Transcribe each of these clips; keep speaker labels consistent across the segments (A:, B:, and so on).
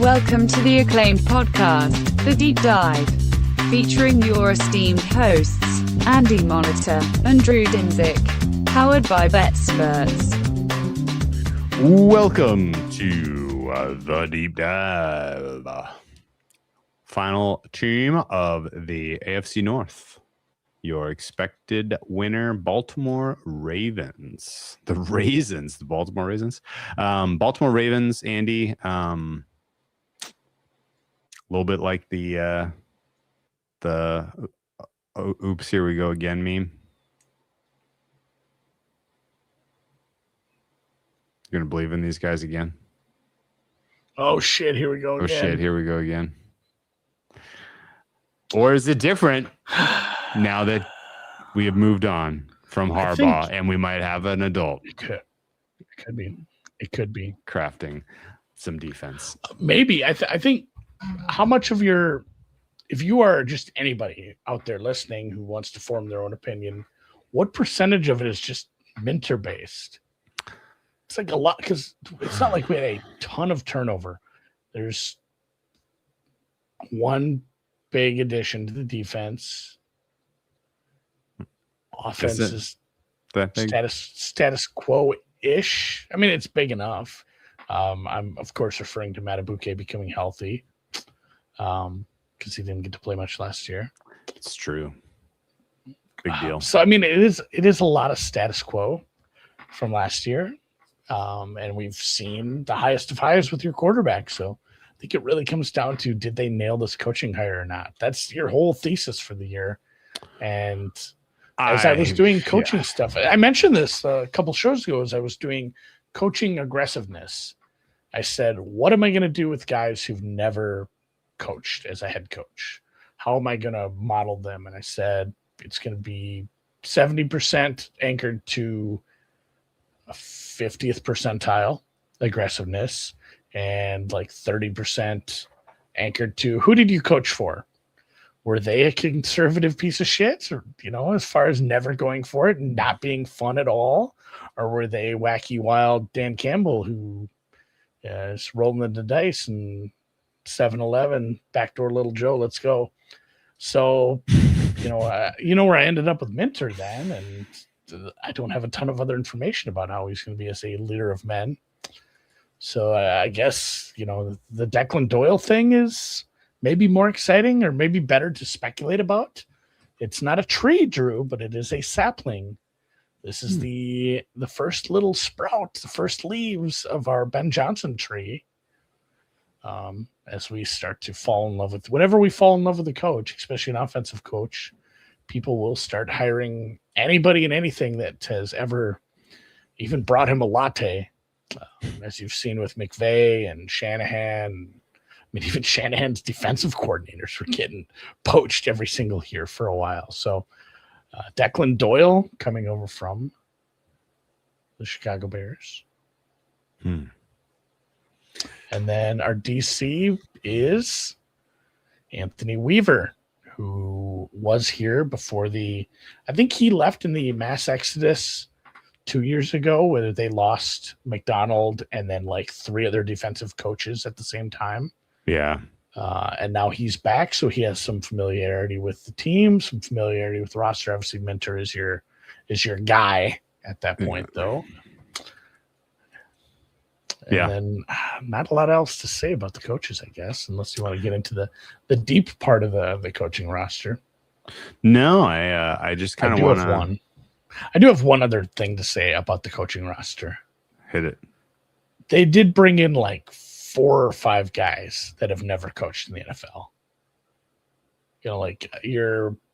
A: Welcome to the acclaimed podcast, The Deep Dive, featuring your esteemed hosts, Andy Molitor and Drew Dinsick, powered by BetSperts.
B: Welcome to The Deep Dive. Final team of the AFC North. Your expected winner, Baltimore Ravens. The Baltimore Raisins. Baltimore Ravens, Andy. A little bit like the oops, here we go again meme. You're going to believe in these guys again?
C: Oh, shit, here we go again.
B: Oh, shit, here we go again. Or is it different now that we have moved on from Harbaugh and we might have an adult?
C: It could be
B: crafting some defense.
C: Maybe. I think how much of your, if you are just anybody out there listening who wants to form their own opinion, what percentage of it is just Minter based? It's like a lot, because it's not like we had a ton of turnover. There's one big addition to the defense. Offense is status quo-ish. I mean, it's big enough. I'm, of course, referring to Matabuke becoming healthy because he didn't get to play much last year.
B: It's true. Big deal.
C: So, I mean, it is a lot of status quo from last year. And we've seen the highest of highs with your quarterback. So I think it really comes down to, did they nail this coaching hire or not? That's your whole thesis for the year. And as I was doing coaching stuff, I mentioned this a couple shows ago, as I was doing coaching aggressiveness. I said, what am I going to do with guys who've never coached as a head coach? How am I going to model them? And I said, it's going to be 70% anchored to a 50th percentile aggressiveness and like 30% anchored to, who did you coach for? Were they a conservative piece of shit? Or, as far as never going for it and not being fun at all? Or were they wacky, wild Dan Campbell who is rolling the dice and 7-Eleven, backdoor little Joe, let's go. So, where I ended up with Minter then, and I don't have a ton of other information about how he's going to be as a leader of men. So I guess, the Declan Doyle thing is maybe more exciting or maybe better to speculate about. It's not a tree, Drew, but it is a sapling. This is the first little sprout, the first leaves of our Ben Johnson tree. As we start to fall in love with, whenever we fall in love with a coach, especially an offensive coach, people will start hiring anybody and anything that has ever even brought him a latte, as you've seen with McVay and Shanahan. I mean, even Shanahan's defensive coordinators were getting poached every single year for a while. So Declan Doyle coming over from the Chicago Bears. And then our DC is Anthony Weaver, who was here before I think he left in the mass exodus 2 years ago, where they lost McDonald and then like three other defensive coaches at the same time.
B: Yeah.
C: And now he's back. So he has some familiarity with the team, some familiarity with the roster. Obviously, Minter is your guy at that point, though. And then not a lot else to say about the coaches, I guess, unless you want to get into the deep part of the coaching roster.
B: No, I just kind of want to.
C: I do have one other thing to say about the coaching roster.
B: Hit it.
C: They did bring in like 4 or 5 guys that have never coached in the NFL. Like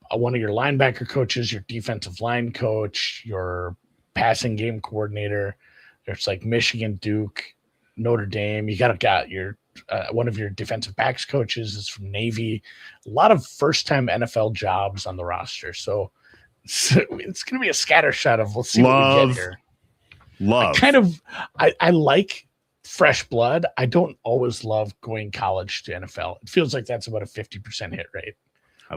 C: one of your linebacker coaches, your defensive line coach, your passing game coordinator. There's like Michigan, Duke, Notre Dame. You got your one of your defensive backs coaches is from Navy. A lot of first-time NFL jobs on the roster. So it's going to be a scattershot of, let's see what we get here. I like fresh blood. I don't always love going college to NFL. It feels like that's about a 50% hit rate.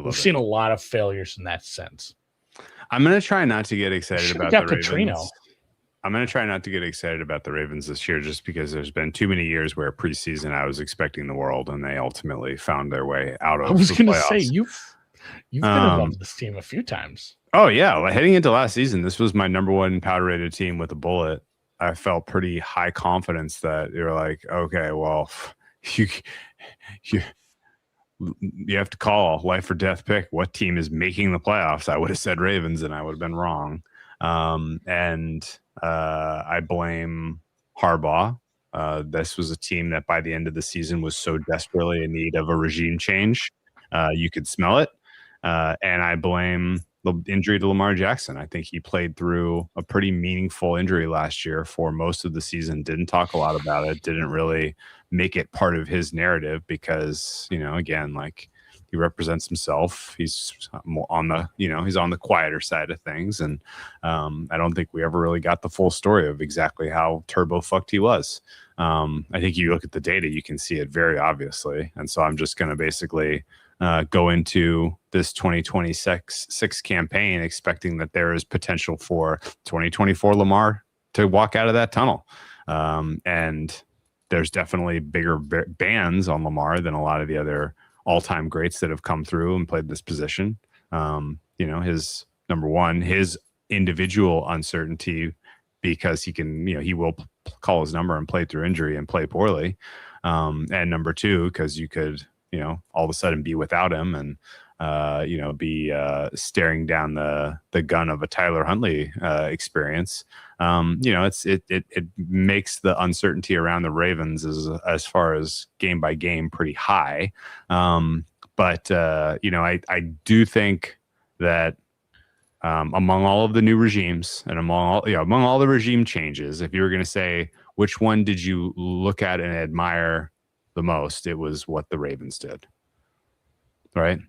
C: We've seen a lot of failures in that sense.
B: I'm going to try not to get excited about the Ravens. I'm going to try not to get excited about the Ravens this year just because there's been too many years where preseason I was expecting the world and they ultimately found their way out of
C: I was
B: the
C: going to
B: playoffs.
C: say, you've been above this team a few times.
B: Oh, yeah. Well, heading into last season, this was my number one powder rated team with a bullet. I felt pretty high confidence that you're like, okay, well, you have to call life or death pick. What team is making the playoffs? I would have said Ravens and I would have been wrong. I blame Harbaugh. This was a team that by the end of the season was so desperately in need of a regime change. You could smell it. And I blame the injury to Lamar Jackson. I think he played through a pretty meaningful injury last year for most of the season. Didn't talk a lot about it. Didn't really make it part of his narrative because, again, like he represents himself. He's on the, he's on the quieter side of things. And I don't think we ever really got the full story of exactly how turbo fucked he was. I think you look at the data, you can see it very obviously. And so I'm just going to basically go into this 2026 campaign expecting that there is potential for 2024 Lamar to walk out of that tunnel. And there's definitely bigger bands on Lamar than a lot of the other all-time greats that have come through and played this position. His number one, his individual uncertainty because he can, he will call his number and play through injury and play poorly. And number two, because you could, all of a sudden be without him and, be staring down the gun of a Tyler Huntley experience. It makes the uncertainty around the Ravens as far as game by game pretty high. But I do think that among all of the new regimes and among all the regime changes, if you were going to say which one did you look at and admire the most, it was what the Ravens did. Right?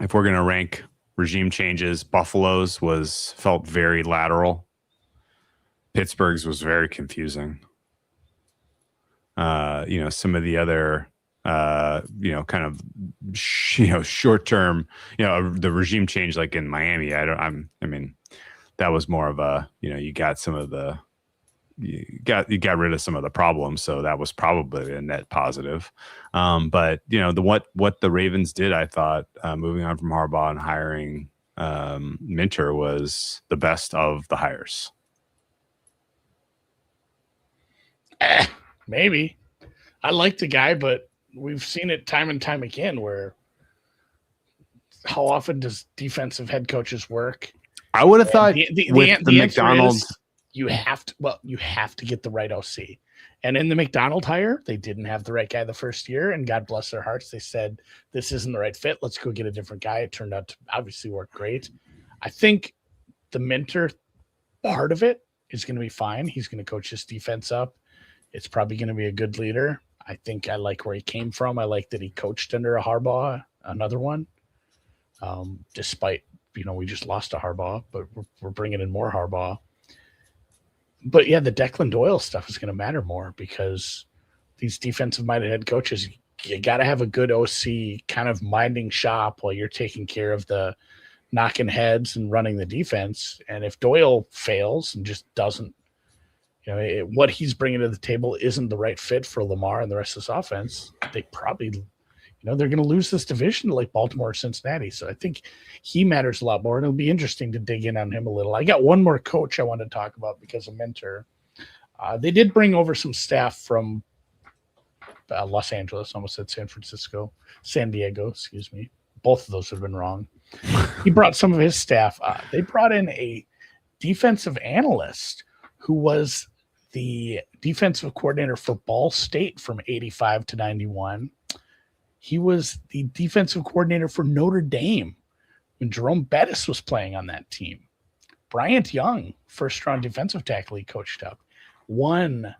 B: If we're going to rank regime changes, Buffalo's felt very lateral. Pittsburgh's was very confusing. Some of the other, kind of, short term, the regime change like in Miami. That was more of a, you got rid of some of the problems, so that was probably a net positive. But what the Ravens did, I thought, moving on from Harbaugh and hiring Minter was the best of the hires.
C: Maybe. I like the guy, but we've seen it time and time again where how often does defensive head coaches work?
B: I would have thought
C: the McDonald's. You have to get the right OC. And in the McDonald hire, they didn't have the right guy the first year, and God bless their hearts, they said, this isn't the right fit. Let's go get a different guy. It turned out to obviously work great. I think the Minter part of it is going to be fine. He's going to coach his defense up. It's probably going to be a good leader. I think I like where he came from. I like that he coached under a Harbaugh, another one. Despite, we just lost to Harbaugh, but we're bringing in more Harbaugh. But yeah, the Declan Doyle stuff is going to matter more because these defensive-minded head coaches, you got to have a good OC kind of minding shop while you're taking care of the knocking heads and running the defense. And if Doyle fails and just doesn't, what he's bringing to the table isn't the right fit for Lamar and the rest of this offense, they probably, they're going to lose this division to like Baltimore or Cincinnati. So I think he matters a lot more, and it'll be interesting to dig in on him a little. I got one more coach I want to talk about because of Minter. They did bring over some staff from Los Angeles, almost said San Diego, excuse me. Both of those have been wrong. He brought some of his staff. They brought in a defensive analyst who was the defensive coordinator for Ball State from 85 to 91. He was the defensive coordinator for Notre Dame when Jerome Bettis was playing on that team. Bryant Young, first-round defensive tackle, he coached up. I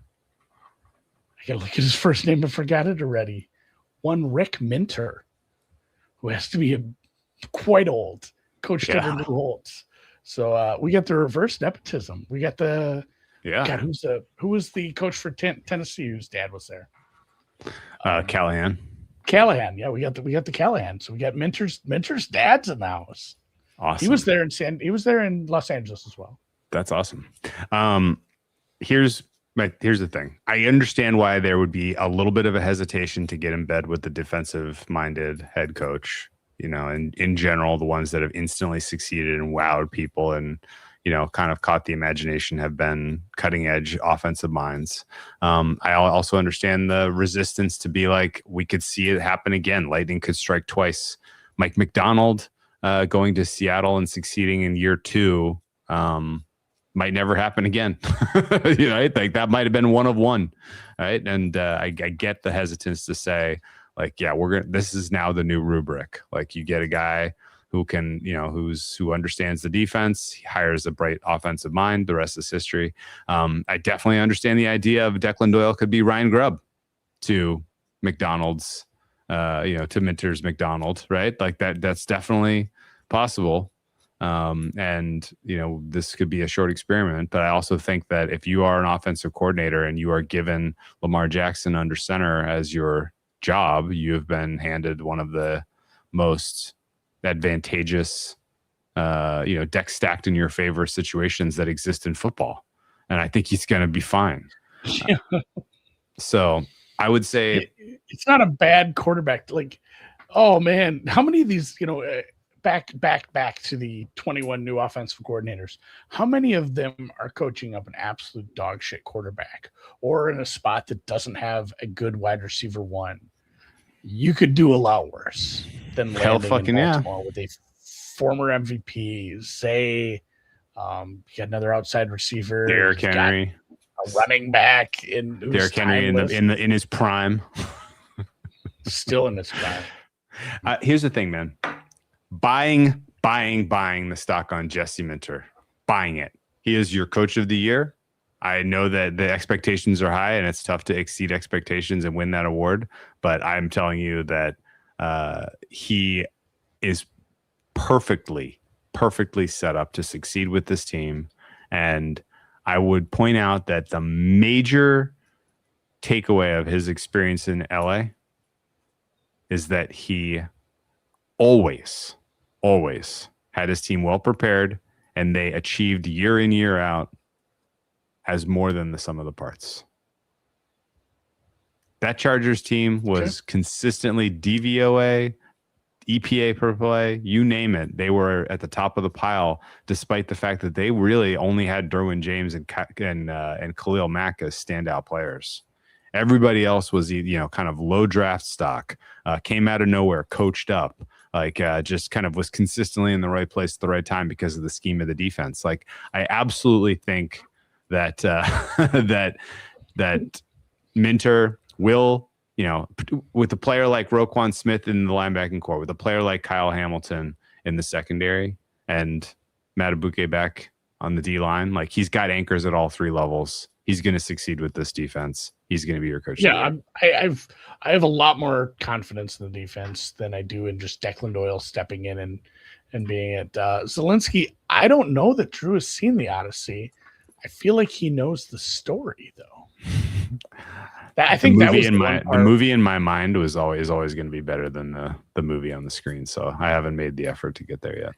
C: got to look at his first name. I forgot it already. One Rick Minter, who has to be quite old, coached under Lou Holtz. So we got the reverse nepotism. We got the God, who was the coach for Tennessee whose dad was there?
B: Callahan.
C: Yeah, we got the Callahan. So we got Minter's dad's in the house.
B: Awesome.
C: He was there in Los Angeles as well.
B: That's awesome. Here's the thing. I understand why there would be a little bit of a hesitation to get in bed with the defensive-minded head coach. And in general, the ones that have instantly succeeded and wowed people and kind of caught the imagination have been cutting-edge offensive minds. I also understand the resistance to be like, we could see it happen again. Lightning could strike twice. Mike McDonald going to Seattle and succeeding in year 2. Might never happen again. Right? Like that might have been one of one. Right. And I get the hesitance to say, like, yeah, this is now the new rubric. Like, you get a guy who can, who understands the defense, he hires a bright offensive mind. The rest is history. I definitely understand the idea of Declan Doyle could be Ryan Grubb to McDonald's, to Minter's McDonald, right? Like that's definitely possible. And this could be a short experiment, but I also think that if you are an offensive coordinator and you are given Lamar Jackson under center as your job, you have been handed one of the most advantageous, deck stacked in your favor situations that exist in football. And I think he's going to be fine. So I would say
C: it's not a bad quarterback. Like, oh man, how many of these, back to the 21 new offensive coordinators, how many of them are coaching up an absolute dog shit quarterback or in a spot that doesn't have a good wide receiver one? You could do a lot worse than landing in Baltimore with a former MVP, say, you got another outside receiver,
B: Derrick Henry,
C: a running back
B: Derrick Henry in his prime,
C: still in his prime.
B: Here's the thing, man. Buying the stock on Jesse Minter, buying it. He is your coach of the year. I know that the expectations are high and it's tough to exceed expectations and win that award, but I'm telling you that he is perfectly set up to succeed with this team. And I would point out that the major takeaway of his experience in LA is that he always had his team well prepared, and they achieved year in, year out as more than the sum of the parts. That Chargers team was consistently DVOA, EPA per play, you name it. They were at the top of the pile, despite the fact that they really only had Derwin James and Khalil Mack as standout players. Everybody else was, kind of low draft stock, came out of nowhere, coached up, just kind of was consistently in the right place at the right time because of the scheme of the defense. Like, I absolutely think that that Minter will, with a player like Roquan Smith in the linebacking core, with a player like Kyle Hamilton in the secondary, and Madubuike back on the D line, like, he's got anchors at all three levels. He's going to succeed with this defense. He's going to be your coach.
C: Yeah, I have a lot more confidence in the defense than I do in just Declan Doyle stepping in and being it. Zelensky, I don't know that Drew has seen the Odyssey. I feel like he knows the story, though.
B: The movie in my mind was always going to be better than the movie on the screen. So I haven't made the effort to get there yet.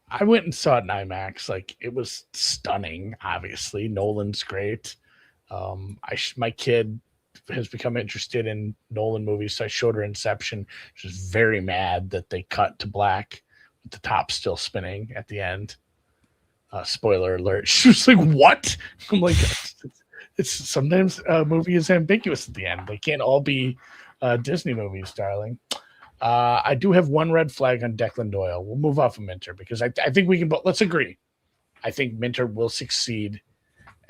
C: I went and saw it in IMAX. Like, it was stunning. Obviously, Nolan's great. My kid has become interested in Nolan movies, so I showed her Inception. She was very mad that they cut to black with the top still spinning at the end. Spoiler alert. She was like, "What?" I'm like, "It's sometimes a movie is ambiguous at the end. They can't all be Disney movies, darling." I do have one red flag on Declan Doyle. We'll move off of Minter because I think we can. Let's agree. I think Minter will succeed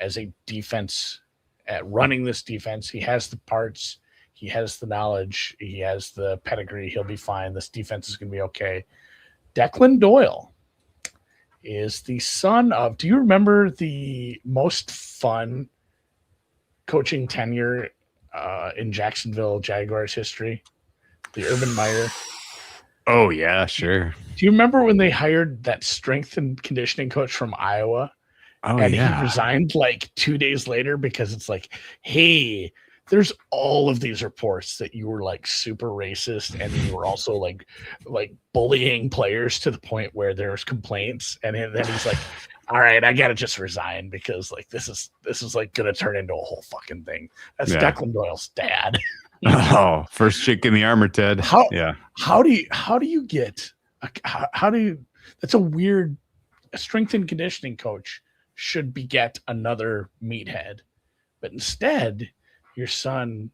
C: as a defense at running this defense. He has the parts. He has the knowledge. He has the pedigree. He'll be fine. This defense is going to be okay. Declan Doyle is the son of. Do you remember the most fun coaching tenure in Jacksonville Jaguars history? The Urban Meyer.
B: Oh, yeah, sure.
C: Do you remember when they hired that strength and conditioning coach from Iowa?
B: Oh,
C: and
B: yeah.
C: He resigned like 2 days later because it's like, hey, there's all of these reports that you were like super racist, and you were also like bullying players to the point where there's complaints, and then he's like, all right, I gotta just resign because like this is like gonna turn into a whole fucking thing. That's Declan Doyle's dad.
B: Oh, first chick in the armor, Ted.
C: How do you get that's a weird. A strength and conditioning coach should beget another meathead, but instead your son,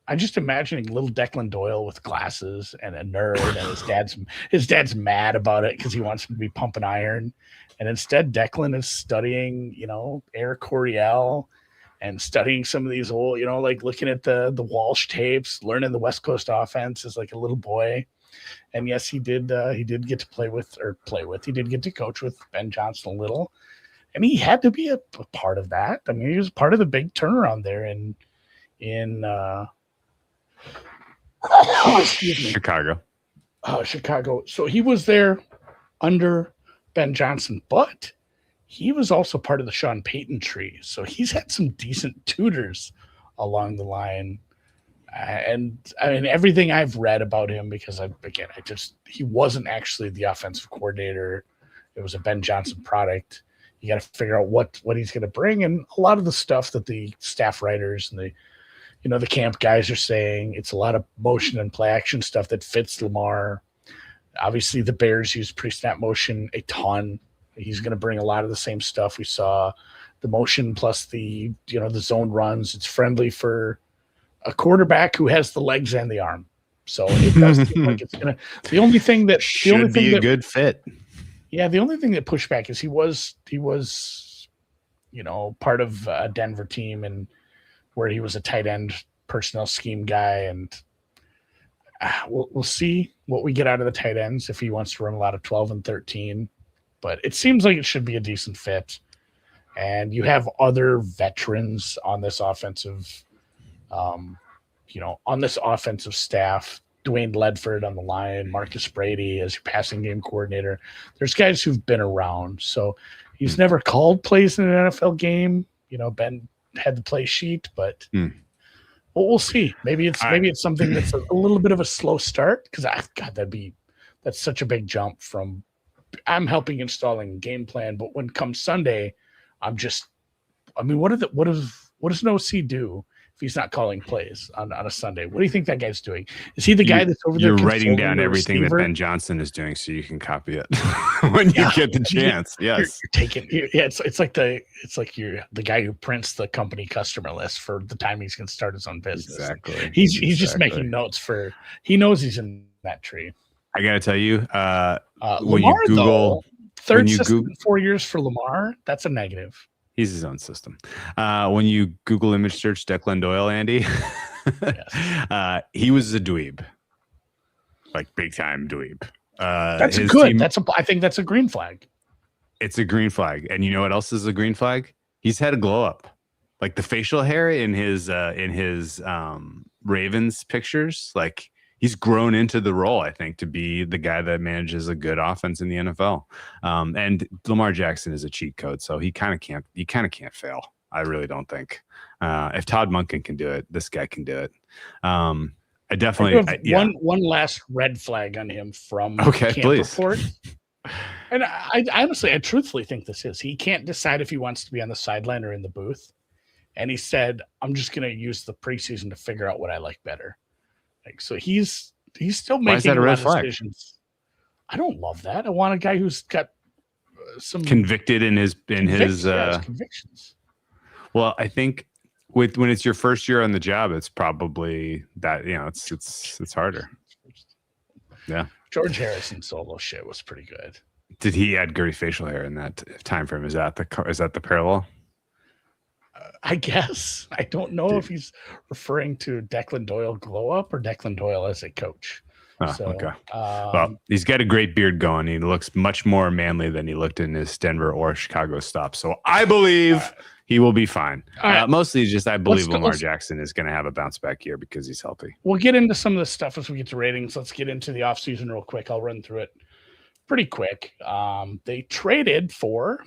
C: I'm just imagining little Declan Doyle with glasses and a nerd, and his dad's mad about it because he wants him to be pumping iron, and instead Declan is studying, you know, Air Coryell and studying some of these old, you know, like looking at the Walsh tapes, learning the West Coast offense as like a little boy. And yes, he did get to he did get to coach with Ben Johnson a little, and he had to be a part of that. I mean, he was part of the big turnaround there in
B: Chicago.
C: Chicago. So he was there under Ben Johnson, but he was also part of the Sean Payton tree. So he's had some decent tutors along the line. And I mean, everything I've read about him, because he wasn't actually the offensive coordinator. It was a Ben Johnson product. You got to figure out what he's going to bring. And a lot of the stuff that the staff writers and the camp guys are saying, it's a lot of motion and play action stuff that fits Lamar. Obviously the Bears use pre-snap motion a ton. He's going to bring a lot of the same stuff we saw, the motion plus the zone runs. It's friendly for a quarterback who has the legs and the arm. So it does seem like it's gonna. The only thing that
B: good fit.
C: Yeah, the only thing that pushed back is he was, part of a Denver team and where he was a tight end personnel scheme guy, and we'll see what we get out of the tight ends if he wants to run a lot of 12 and 13. But it seems like it should be a decent fit, and you have other veterans on this offensive. On this offensive staff, Dwayne Ledford on the line, Marcus Brady as your passing game coordinator. There's guys who've been around. So he's never called plays in an NFL game. Ben had the play sheet, but we'll see. Maybe it's something that's a little bit of a slow start, because that's such a big jump from I'm helping installing game plan, but when comes Sunday, what does an OC do if he's not calling plays on a Sunday? What do you think that guy's doing? Is he the guy that's over there?
B: You're writing down everything that Ben Johnson is doing so you can copy it when you get the chance. Yes.
C: You're taking. It's like you're the guy who prints the company customer list for the time he's going to start his own business.
B: Exactly.
C: He's just making notes he knows he's in that tree.
B: I got to tell you, when
C: Lamar,
B: you Google
C: third system in 4 years for Lamar, that's a negative.
B: He's his own system. When you Google image search Declan Doyle, Andy, yes. He was a dweeb, like big time dweeb.
C: That's good. I think that's a green flag.
B: It's a green flag, and you know what else is a green flag? He's had a glow up, like the facial hair in his Ravens pictures. Like he's grown into the role, I think, to be the guy that manages a good offense in the NFL. And Lamar Jackson is a cheat code, so he kind of can't fail. I really don't think. If Todd Monken can do it, this guy can do it. I definitely
C: one last red flag on him from
B: Camp please.
C: Report. And I truthfully think this is he can't decide if he wants to be on the sideline or in the booth. And he said, "I'm just going to use the preseason to figure out what I like better." Like, so he's still making a lot of decisions. I don't love that. I want a guy who's got some
B: convicted in his
C: convictions.
B: Well, I think when it's your first year on the job, it's probably that it's harder. Yeah.
C: George Harrison's solo shit was pretty good.
B: Did he add Gary facial hair in that time frame? Is that the parallel?
C: I guess. I don't know if he's referring to Declan Doyle glow up or Declan Doyle as a coach.
B: Okay. Well, he's got a great beard going. He looks much more manly than he looked in his Denver or Chicago stop. So I believe he will be fine. Mostly just I believe Lamar Jackson is going to have a bounce back year because he's healthy.
C: We'll get into some of the stuff as we get to ratings. Let's get into the offseason real quick. I'll run through it pretty quick. They traded for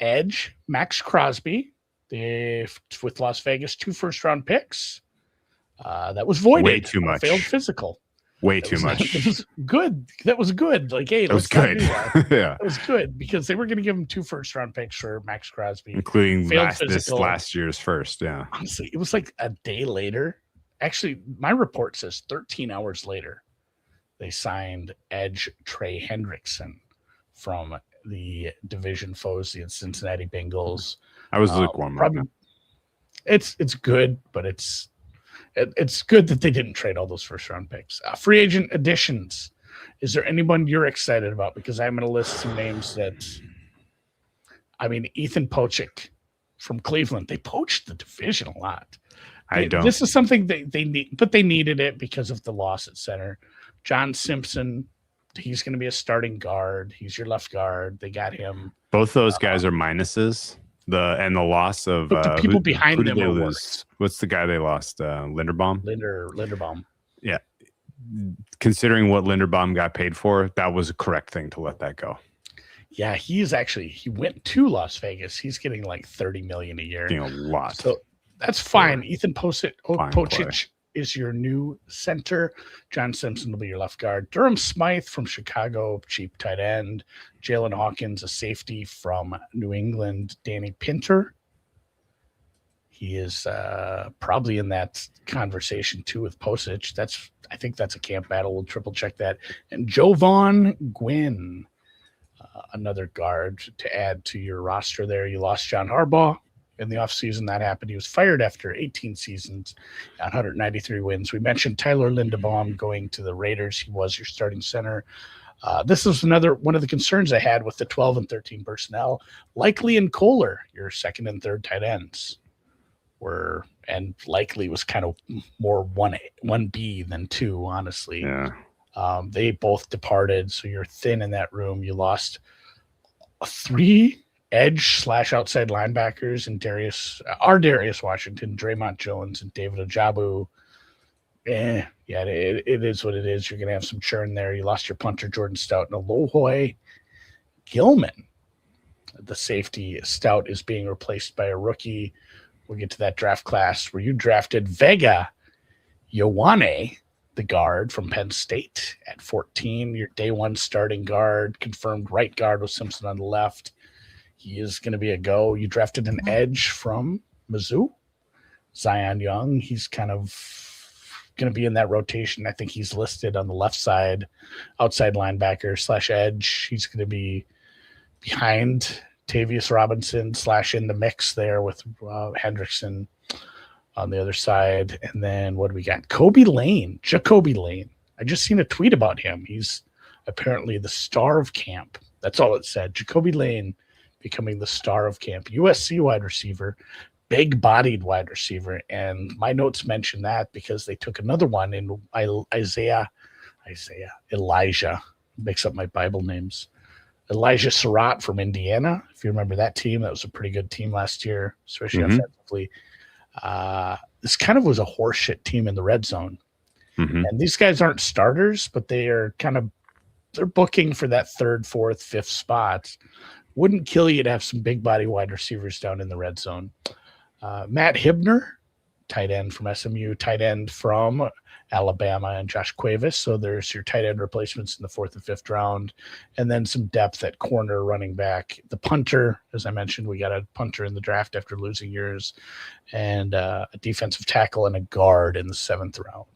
C: edge Maxx Crosby with Las Vegas, 2 first-round picks. That was voided.
B: Way too much.
C: Failed physical.
B: Way too much.
C: It was good. That was good. Like, hey,
B: it was good.
C: Yeah, it was good because they were going to give him 2 first-round picks for Maxx Crosby,
B: including this last year's first. Yeah,
C: honestly, it was like a day later. Actually, my report says 13 hours later, they signed edge Trey Hendrickson from the division foes, the Cincinnati Bengals.
B: I was lukewarm.
C: Probably, it's good, but it's good that they didn't trade all those first-round picks. Free agent additions. Is there anyone you're excited about? Because I'm going to list some names Ethan Pocic from Cleveland. They poached the division a lot. This is something they need, but they needed it because of the loss at center. John Simpson, he's going to be a starting guard. He's your left guard. They got him.
B: Both those guys are minuses. The loss of
C: the people behind them
B: they lose? What's the guy they lost? Linderbaum.
C: Linderbaum.
B: Yeah, considering what Linderbaum got paid for, that was a correct thing to let that go.
C: Yeah, he went to Las Vegas. He's getting like $30 million a year.
B: Getting a lot.
C: So that's fine. Ethan Pocic is your new center. John Simpson will be your left guard. Durham Smythe from Chicago, cheap tight end. Jalen Hawkins, a safety from New England. Danny Pinter. He is probably in that conversation too with Pocic. I think that's a camp battle. We'll triple check that. And Jovan Gwynn, another guard to add to your roster there. You lost John Harbaugh in the offseason. That happened. He was fired after 18 seasons and 193 wins. We mentioned Tyler Linderbaum going to the Raiders. He was your starting center. This is one of the concerns I had with the 12 and 13 personnel. Likely and Kohler, your second and third tight ends, and Likely was kind of more 1B than 2, honestly.
B: Yeah.
C: They both departed, so you're thin in that room. You lost 3 edge/outside linebackers and Darius Washington, Draymond Jones, and David Ajabu. It is what it is. You're going to have some churn there. You lost your punter, Jordan Stout, and Alohi Gilman. The safety, Stout, is being replaced by a rookie. We'll get to that draft class where you drafted Vega Ioane, the guard from Penn State, at 14. Your day one starting guard, confirmed right guard with Simpson on the left. He is going to be a go. You drafted an edge from Mizzou, Zion Young. He's kind of going to be in that rotation. I think he's listed on the left side, outside linebacker / edge. He's going to be behind Tavius Robinson / in the mix there with Hendrickson on the other side. And then what do we got? Jacoby Lane. I just seen a tweet about him. He's apparently the star of camp. That's all it said. Jacoby Lane becoming the star of camp. USC wide receiver, big-bodied wide receiver. And my notes mention that because they took another one in Elijah. Mix up my Bible names. Elijah Surratt from Indiana. If you remember that team, that was a pretty good team last year, especially offensively. This kind of was a horseshit team in the red zone. And these guys aren't starters, but they're booking for that 3rd, 4th, 5th spot. Wouldn't kill you to have some big body wide receivers down in the red zone. Matt Hibner, tight end from SMU, tight end from Alabama, and Josh Cuevas. So there's your tight end replacements in the 4th and 5th round. And then some depth at corner, running back. The punter, as I mentioned, we got a punter in the draft after losing yours, and a defensive tackle and a guard in the 7th round.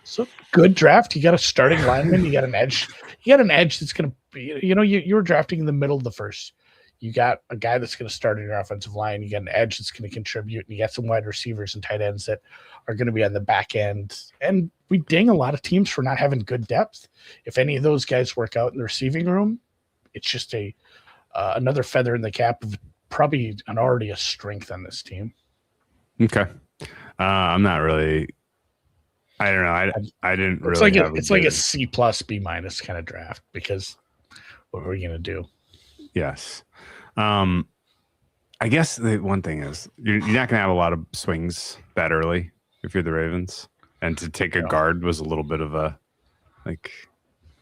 C: So good draft. You got a starting lineman. You got an edge. You got an edge that's going to be, you were drafting in the middle of the first. You got a guy that's going to start in your offensive line. You got an edge that's going to contribute. And you got some wide receivers and tight ends that are going to be on the back end. And we ding a lot of teams for not having good depth. If any of those guys work out in the receiving room, it's just another feather in the cap of probably already a strength on this team.
B: Okay. I'm not really. I don't know. I didn't really.
C: It's like a C+ B- kind of draft because what are we going to do?
B: Yes. I guess the one thing is you're not going to have a lot of swings that early if you're the Ravens, and to take a guard was a little bit of a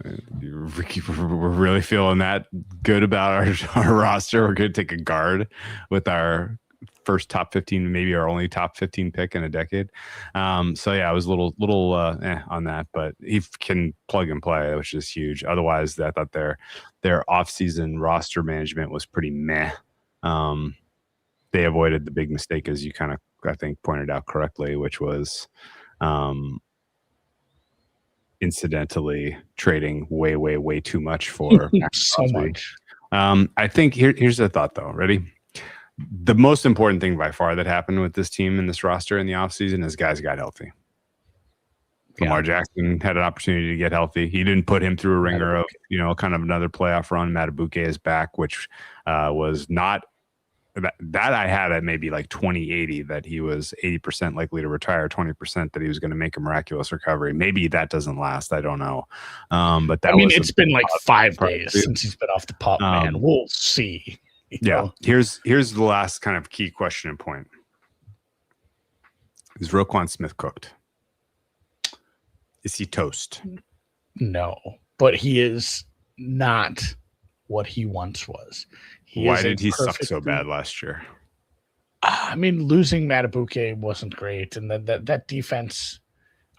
B: we're really feeling that good about our roster. We're going to take a guard with our first top 15, maybe our only top 15 pick in a decade. So yeah, I was a little on that, but he can plug and play, which is huge. Otherwise, I thought their offseason roster management was pretty meh. They avoided the big mistake, as you kind of, I think, pointed out correctly, which was incidentally trading way too much for Maxx Crosby. I think here's the thought, though. Ready? The most important thing by far that happened with this team and this roster in the offseason is guys got healthy. Lamar Jackson had an opportunity to get healthy. He didn't put him through a ringer of, kind of another playoff run. Matabuke is back, which was not that I had at maybe like 20-80, that he was 80% likely to retire, 20% that he was going to make a miraculous recovery. Maybe that doesn't last. I don't know. But that
C: it's been like 5 days since he's been off the pup, man. We'll see.
B: Yeah. Here's the last kind of key question and point. Is Roquan Smith cooked? Is he toast?
C: No, but he is not what he once was.
B: Why did he suck so bad last year?
C: Losing Matabuke wasn't great, and that defense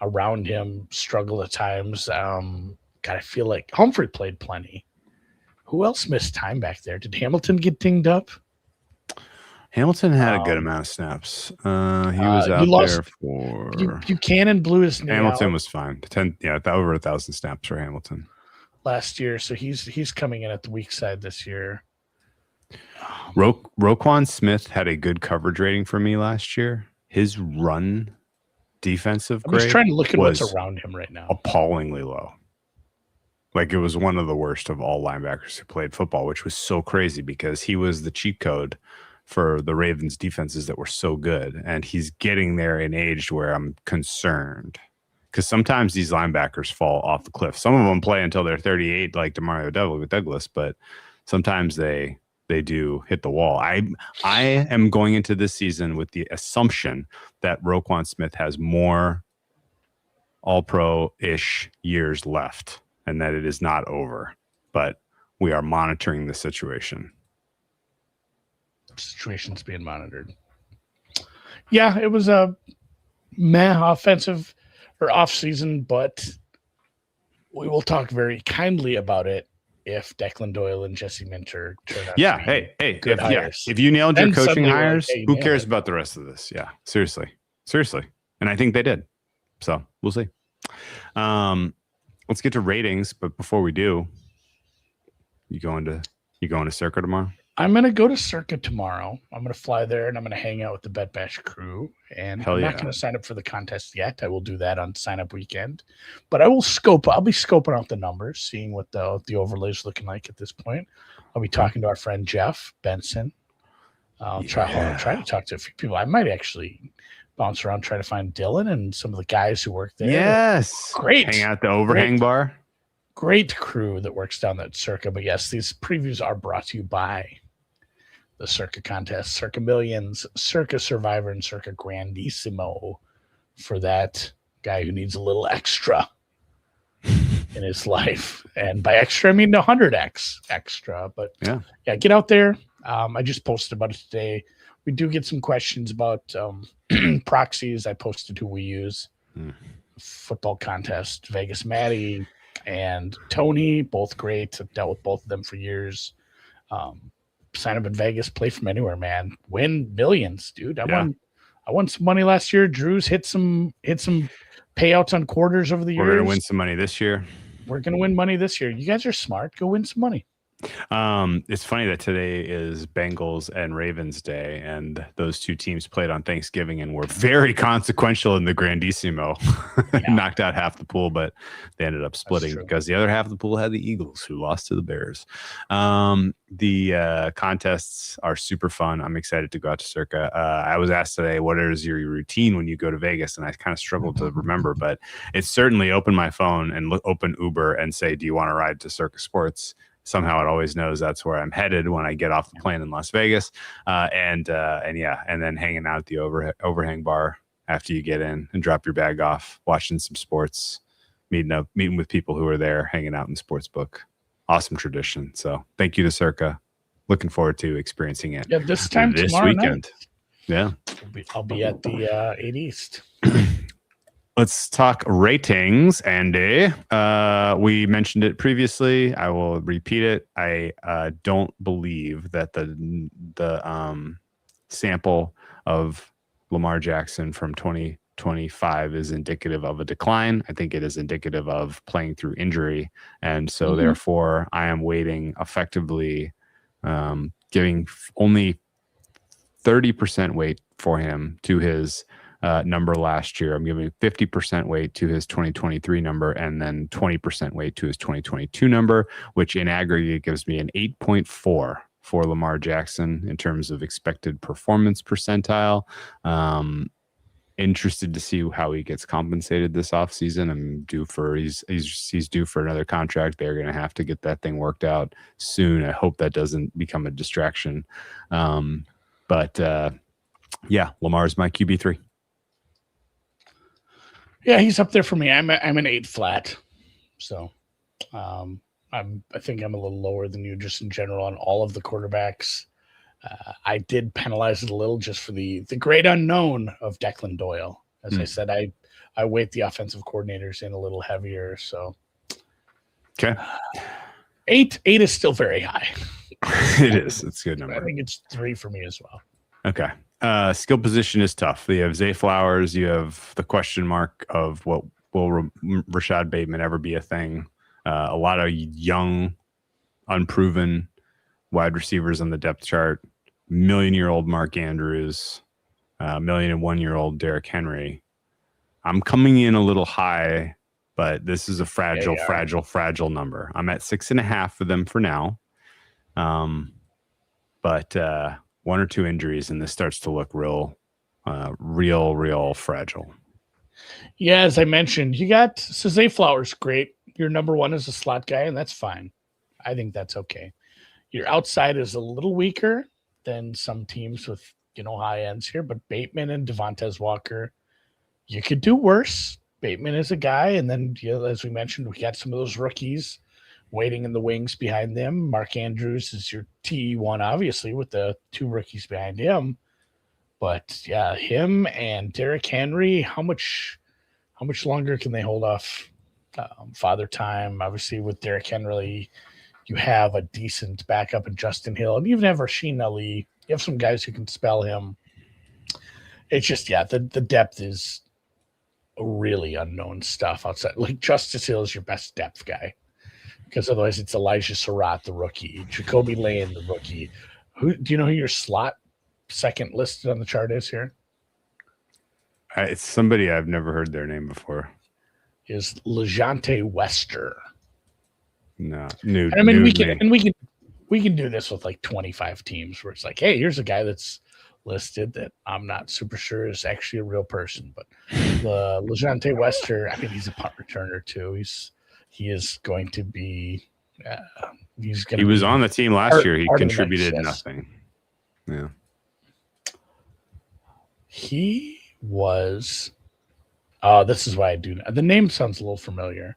C: around him struggled at times. I feel like Humphrey played plenty. Who else missed time back there? Did Hamilton get dinged up?
B: Hamilton had a good amount of snaps. He was out there for
C: Buchanan blew his knee
B: Hamilton
C: out
B: was fine. Over 1,000 snaps for Hamilton
C: last year. So he's coming in at the weak side this year.
B: Roquan Smith had a good coverage rating for me last year. His run defensive grade,
C: I'm just trying to look at what's around him right now.
B: Appallingly low. Like, it was one of the worst of all linebackers who played football, which was so crazy because he was the cheat code for the Ravens defenses that were so good. And he's getting there in age where I'm concerned, because sometimes these linebackers fall off the cliff. Some of them play until they're 38, like Demario Douglas, but sometimes they do hit the wall. I am going into this season with the assumption that Roquan Smith has more all-pro-ish years left and that it is not over. But we are monitoring the situation.
C: Situation's being monitored. Yeah, it was a offensive or off season, but we will talk very kindly about it if Declan Doyle and Jesse Minter turn out.
B: Yeah, good hires. If you nailed your coaching hires, who cares about the rest of this? Yeah, seriously, and I think they did. So we'll see. Let's get to ratings, but before we do, you going to Circa tomorrow?
C: I'm going to go to Circa tomorrow. I'm going to fly there and I'm going to hang out with the Bet Bash crew. And I'm not going to sign up for the contest yet. I will do that on sign up weekend. But I'll be scoping out the numbers, seeing what the overlay is looking like at this point. I'll be talking to our friend Jeff Benson. I'll try to talk to a few people. I might actually bounce around, try to find Dylan and some of the guys who work there.
B: Yes.
C: Great.
B: Hang out at the overhang bar.
C: Great crew that works down at Circa. But yes, these previews are brought to you by the Circa contest, Circa Millions, Circa Survivor, and Circa Grandissimo, for that guy who needs a little extra in his life. And by extra, I mean 100x extra. But yeah, get out there. I just posted about it today. We do get some questions about proxies. I posted who we use. Football contest, Vegas Maddie and Tony, both great. I've dealt with both of them for years. Sign up in Vegas, play from anywhere, man. Win millions, dude. I won some money last year. Drew's hit some payouts on quarters over the years.
B: We're gonna win some money this year.
C: We're gonna win money this year. You guys are smart. Go win some money.
B: It's funny that today is Bengals and Ravens Day, and those two teams played on Thanksgiving and were very consequential in the Grandissimo. Knocked out half the pool, but they ended up splitting because the other half of the pool had the Eagles, who lost to the Bears. The contests are super fun. I'm excited to go out to Circa. I was asked today, what is your routine when you go to Vegas? And I kind of struggled to remember, but it's certainly open my phone and open Uber and say, do you want to ride to Circa Sports? Somehow it always knows that's where I'm headed when I get off the plane in Las Vegas. And then hanging out at the overhang bar after you get in and drop your bag off, watching some sports, meeting with people who are there, hanging out in the sports book. Awesome tradition. So thank you to Circa. Looking forward to experiencing it.
C: Yeah, this time
B: this
C: tomorrow
B: weekend.
C: Night.
B: Yeah.
C: I'll be at the 8 East.
B: Let's talk ratings, Andy. We mentioned it previously. I will repeat it. I don't believe that the sample of Lamar Jackson from 2025 is indicative of a decline. I think it is indicative of playing through injury. And so therefore I am weighting effectively, giving only 30% weight for him to his number last year. I'm giving 50% weight to his 2023 number and then 20% weight to his 2022 number, which in aggregate gives me an 8.4 for Lamar Jackson in terms of expected performance percentile. Interested to see how he gets compensated this offseason. He's due for another contract. They're going to have to get that thing worked out soon. I hope that doesn't become a distraction. But Lamar's my QB3.
C: Yeah, he's up there for me. I'm an 8 flat. So I think I'm a little lower than you just in general on all of the quarterbacks. I did penalize it a little just for the great unknown of Declan Doyle. As I said, I weight the offensive coordinators in a little heavier. So
B: okay.
C: 8 is still very high.
B: It is. It's a good number.
C: I think it's 3 for me as well.
B: Okay. Skill position is tough. You have Zay Flowers. You have the question mark of what will Rashad Bateman ever be a thing. A lot of young, unproven wide receivers on the depth chart. Million-year-old Mark Andrews. 1,001-year-old Derrick Henry. I'm coming in a little high, but this is a fragile number. I'm at 6.5 for them for now. But 1 or 2 injuries, and this starts to look real fragile.
C: Yeah, as I mentioned, you got Zay Flowers, great. Your number 1 is a slot guy, and that's fine. I think that's okay. Your outside is a little weaker than some teams with, high ends here, but Bateman and Devontae Walker, you could do worse. Bateman is a guy, and then, as we mentioned, we got some of those rookies waiting in the wings behind them. Mark Andrews is your T1, obviously, with the 2 rookies behind him. But yeah, him and Derrick Henry, how much longer can they hold off father time? Obviously, with Derrick Henry, you have a decent backup in Justin Hill, and even have Rasheen Ali. You have some guys who can spell him. It's just, the depth is really unknown stuff outside. Like Justice Hill is your best depth guy, because otherwise it's Elijah Surratt, the rookie, Jacoby Lane, the rookie. Do you know who your slot second listed on the chart is here?
B: It's somebody I've never heard their name before.
C: Is LeJante Wester.
B: No,
C: we can do this with like 25 teams where it's like, hey, here's a guy that's listed that I'm not super sure is actually a real person, but the LeJante Wester, I mean, he's a punt returner too. He is going to be. He was
B: on the team last year. He contributed nothing. Yeah,
C: he was. This is why I do. The name sounds a little familiar.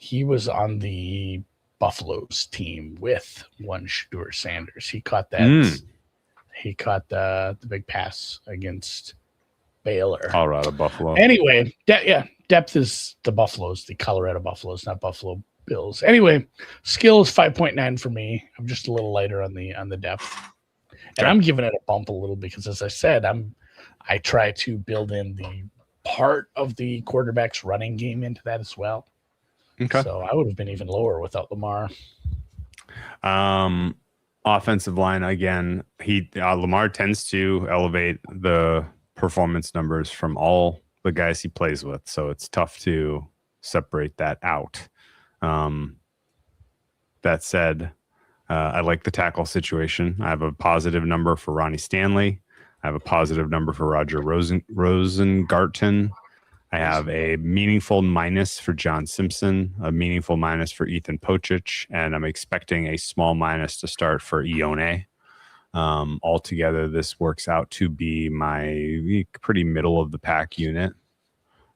C: He was on the Buffaloes team with one Shedeur Sanders. He caught that. He caught the big pass against Baylor.
B: Colorado Buffalo.
C: Anyway, depth is the Buffaloes, the Colorado Buffaloes, not Buffalo Bills. Anyway, skill is 5.9 for me. I'm just a little lighter on the depth. And I'm giving it a bump a little because, as I said, I try to build in the part of the quarterback's running game into that as well.
B: Okay.
C: So I would have been even lower without Lamar.
B: Offensive line, again, Lamar tends to elevate the performance numbers from all the guys he plays with, so it's tough to separate that out. That said, I like the tackle situation. I have a positive number for Ronnie Stanley. I have a positive number for Roger Rosengarten. I have a meaningful minus for John Simpson, a meaningful minus for Ethan Pocic, and I'm expecting a small minus to start for Ioane. Altogether, this works out to be my pretty middle of the pack unit.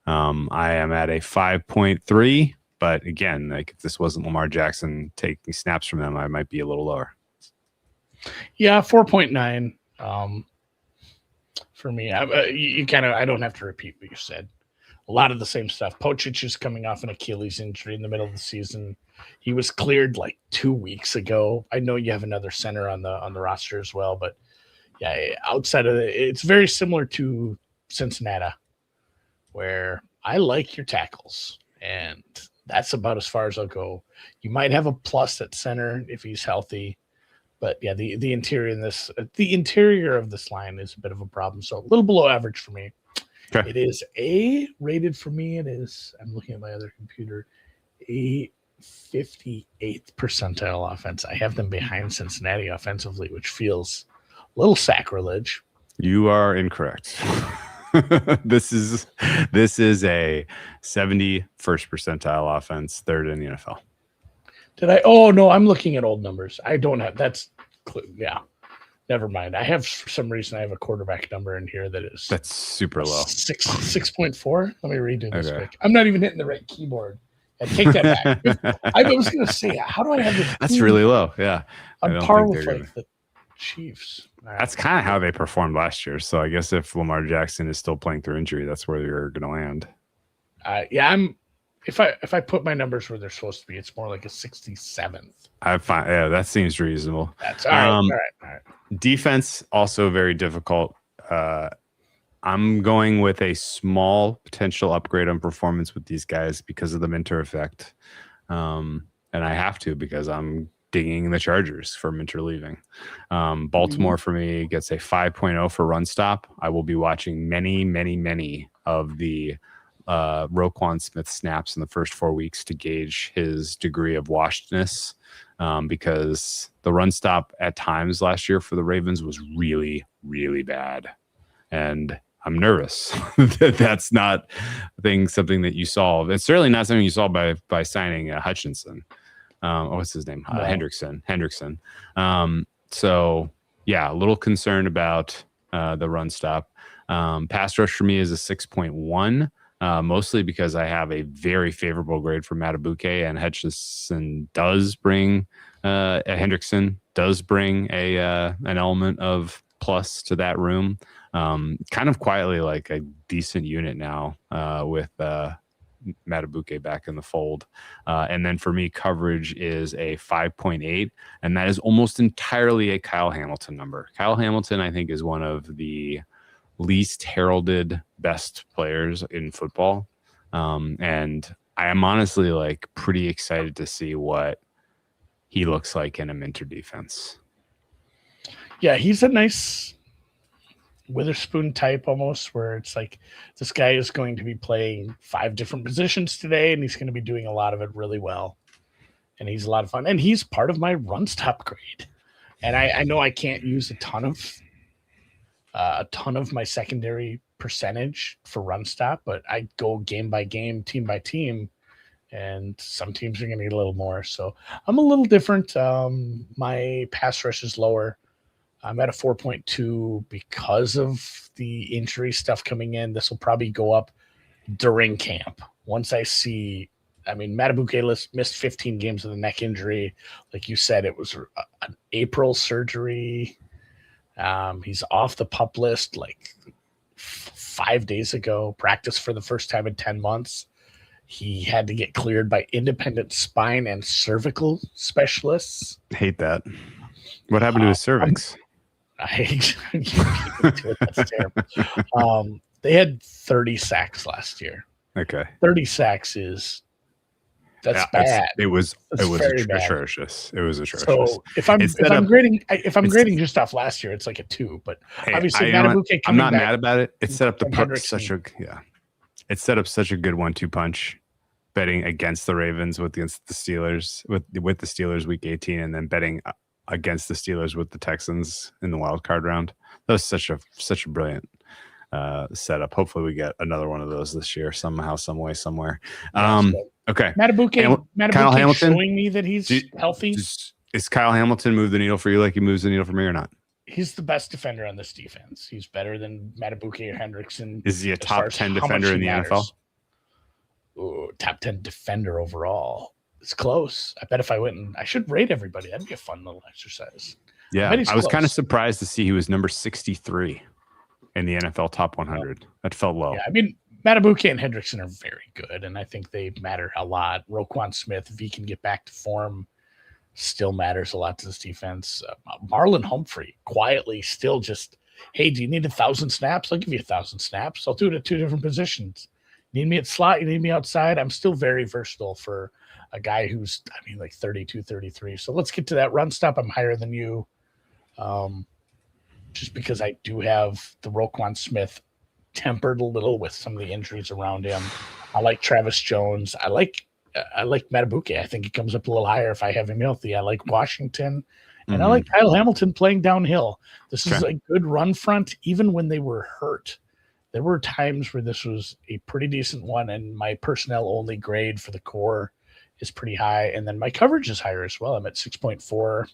B: I am at a 5.3, but again, like if this wasn't Lamar Jackson taking snaps from them, I might be a little lower.
C: Yeah, 4.9. for me. I don't have to repeat what you said. A lot of the same stuff. Pocic is coming off an Achilles injury in the middle of the season. He was cleared like 2 weeks ago. I know you have another center on the roster as well, but yeah, outside of it, it's very similar to Cincinnati, where I like your tackles, and that's about as far as I'll go. You might have a plus at center if he's healthy, but yeah, the interior of this line is a bit of a problem. So a little below average for me.
B: Okay.
C: It is A rated for me. It is, I'm looking at my other computer, a 58th percentile offense. I have them behind Cincinnati offensively, which feels a little sacrilege.
B: You are incorrect. This is a 71st percentile offense, third in the NFL.
C: Did I? Oh no, I'm looking at old numbers. I don't have. Yeah. Never mind. I have, for some reason, I have a quarterback number in here
B: that's super low.
C: 6.4. Let me redo this
B: Okay.
C: quick. I'm not even hitting the right keyboard. And take that back. I was going to say, how do I have this?
B: That's really low. Yeah.
C: On par with like the Chiefs. Right.
B: That's kind of how they performed last year. So I guess if Lamar Jackson is still playing through injury, that's where you're going to land.
C: If I put my numbers where they're supposed to be, it's more like a 67th.
B: I find, yeah, that seems reasonable.
C: That's all right. All right.
B: Defense also very difficult. I'm going with a small potential upgrade on performance with these guys because of the Minter effect, and I have to because I'm dinging the Chargers for Minter leaving. Baltimore for me gets a 5.0 for run stop. I will be watching many of the Roquan Smith snaps in the first 4 weeks to gauge his degree of washedness, because the run stop at times last year for the Ravens was really bad, and I'm nervous that that's not something that you solve. It's certainly not something you solve by signing Hutchinson. What's his name? Hendrickson. So yeah, a little concerned about the run stop. Pass rush for me is a 6.1. Mostly because I have a very favorable grade for Matabuke, and Hutchinson does bring Hendrickson does bring an element of plus to that room. Kind of quietly like a decent unit now with Matabuke back in the fold. And then for me, coverage is a 5.8, and that is almost entirely a Kyle Hamilton number. Kyle Hamilton, I think, is one of the least heralded best players in football. And I am honestly like pretty excited to see what he looks like in a Minter defense.
C: Yeah, he's a nice Witherspoon type almost, where it's like this guy is going to be playing 5 different positions today, and he's going to be doing a lot of it really well. And he's a lot of fun. And he's part of my run stop grade. And I know I can't use a ton of my secondary percentage for run stop, but I go game by game, team by team, and some teams are going to need a little more. So I'm a little different. My pass rush is lower. I'm at a 4.2 because of the injury stuff coming in. This will probably go up during camp. Once I see, Matabuke missed 15 games with a neck injury. Like you said, it was an April surgery. He's off the PUP list like 5 days ago, practiced for the first time in 10 months. He had to get cleared by independent spine and cervical specialists.
B: Hate that. What happened to his cervix?
C: That's terrible. They had 30 sacks last year.
B: Okay.
C: 30 sacks that's bad.
B: It was atrocious. It was atrocious. So
C: if I'm grading just off last year, it's like a 2. But obviously,
B: I'm not mad about it. It set up such a good 1-2 punch, betting against the Ravens against the Steelers with the Steelers week 18, and then betting against the Steelers with the Texans in the wild card round. That was such a brilliant setup. Hopefully, we get another one of those this year somehow, some way, somewhere. Okay.
C: Matabuke
B: Kyle Hamilton
C: showing me that he's healthy.
B: Is Kyle Hamilton move the needle for you like he moves the needle for me or not?
C: He's the best defender on this defense. He's better than Matabuke or Hendrickson.
B: Is he a top 10 defender in the NFL?
C: Ooh, top 10 defender overall. It's close. I bet if I went and I should rate everybody. That'd be a fun little exercise.
B: Yeah. I was kind of surprised to see he was number 63. in the NFL top 100. That felt low.
C: Yeah, I mean, Matabuke and Hendrickson are very good, and I think they matter a lot. Roquan Smith, if he can get back to form, still matters a lot to this defense. Marlon Humphrey, quietly still just, hey, do you need 1,000 snaps? I'll give you 1,000 snaps. I'll do it at 2 different positions. You need me at slot, you need me outside. I'm still very versatile for a guy who's, I mean, like 32, 33. So let's get to that run stop. I'm higher than you. Just because I do have the Roquan Smith tempered a little with some of the injuries around him. I like Travis Jones. I like Matabuke. I think he comes up a little higher if I have him healthy. I like Washington, and I like Kyle Hamilton playing downhill. This is a good run front, even when they were hurt. There were times where this was a pretty decent one, and my personnel only grade for the core is pretty high, and then my coverage is higher as well. I'm at 6.4.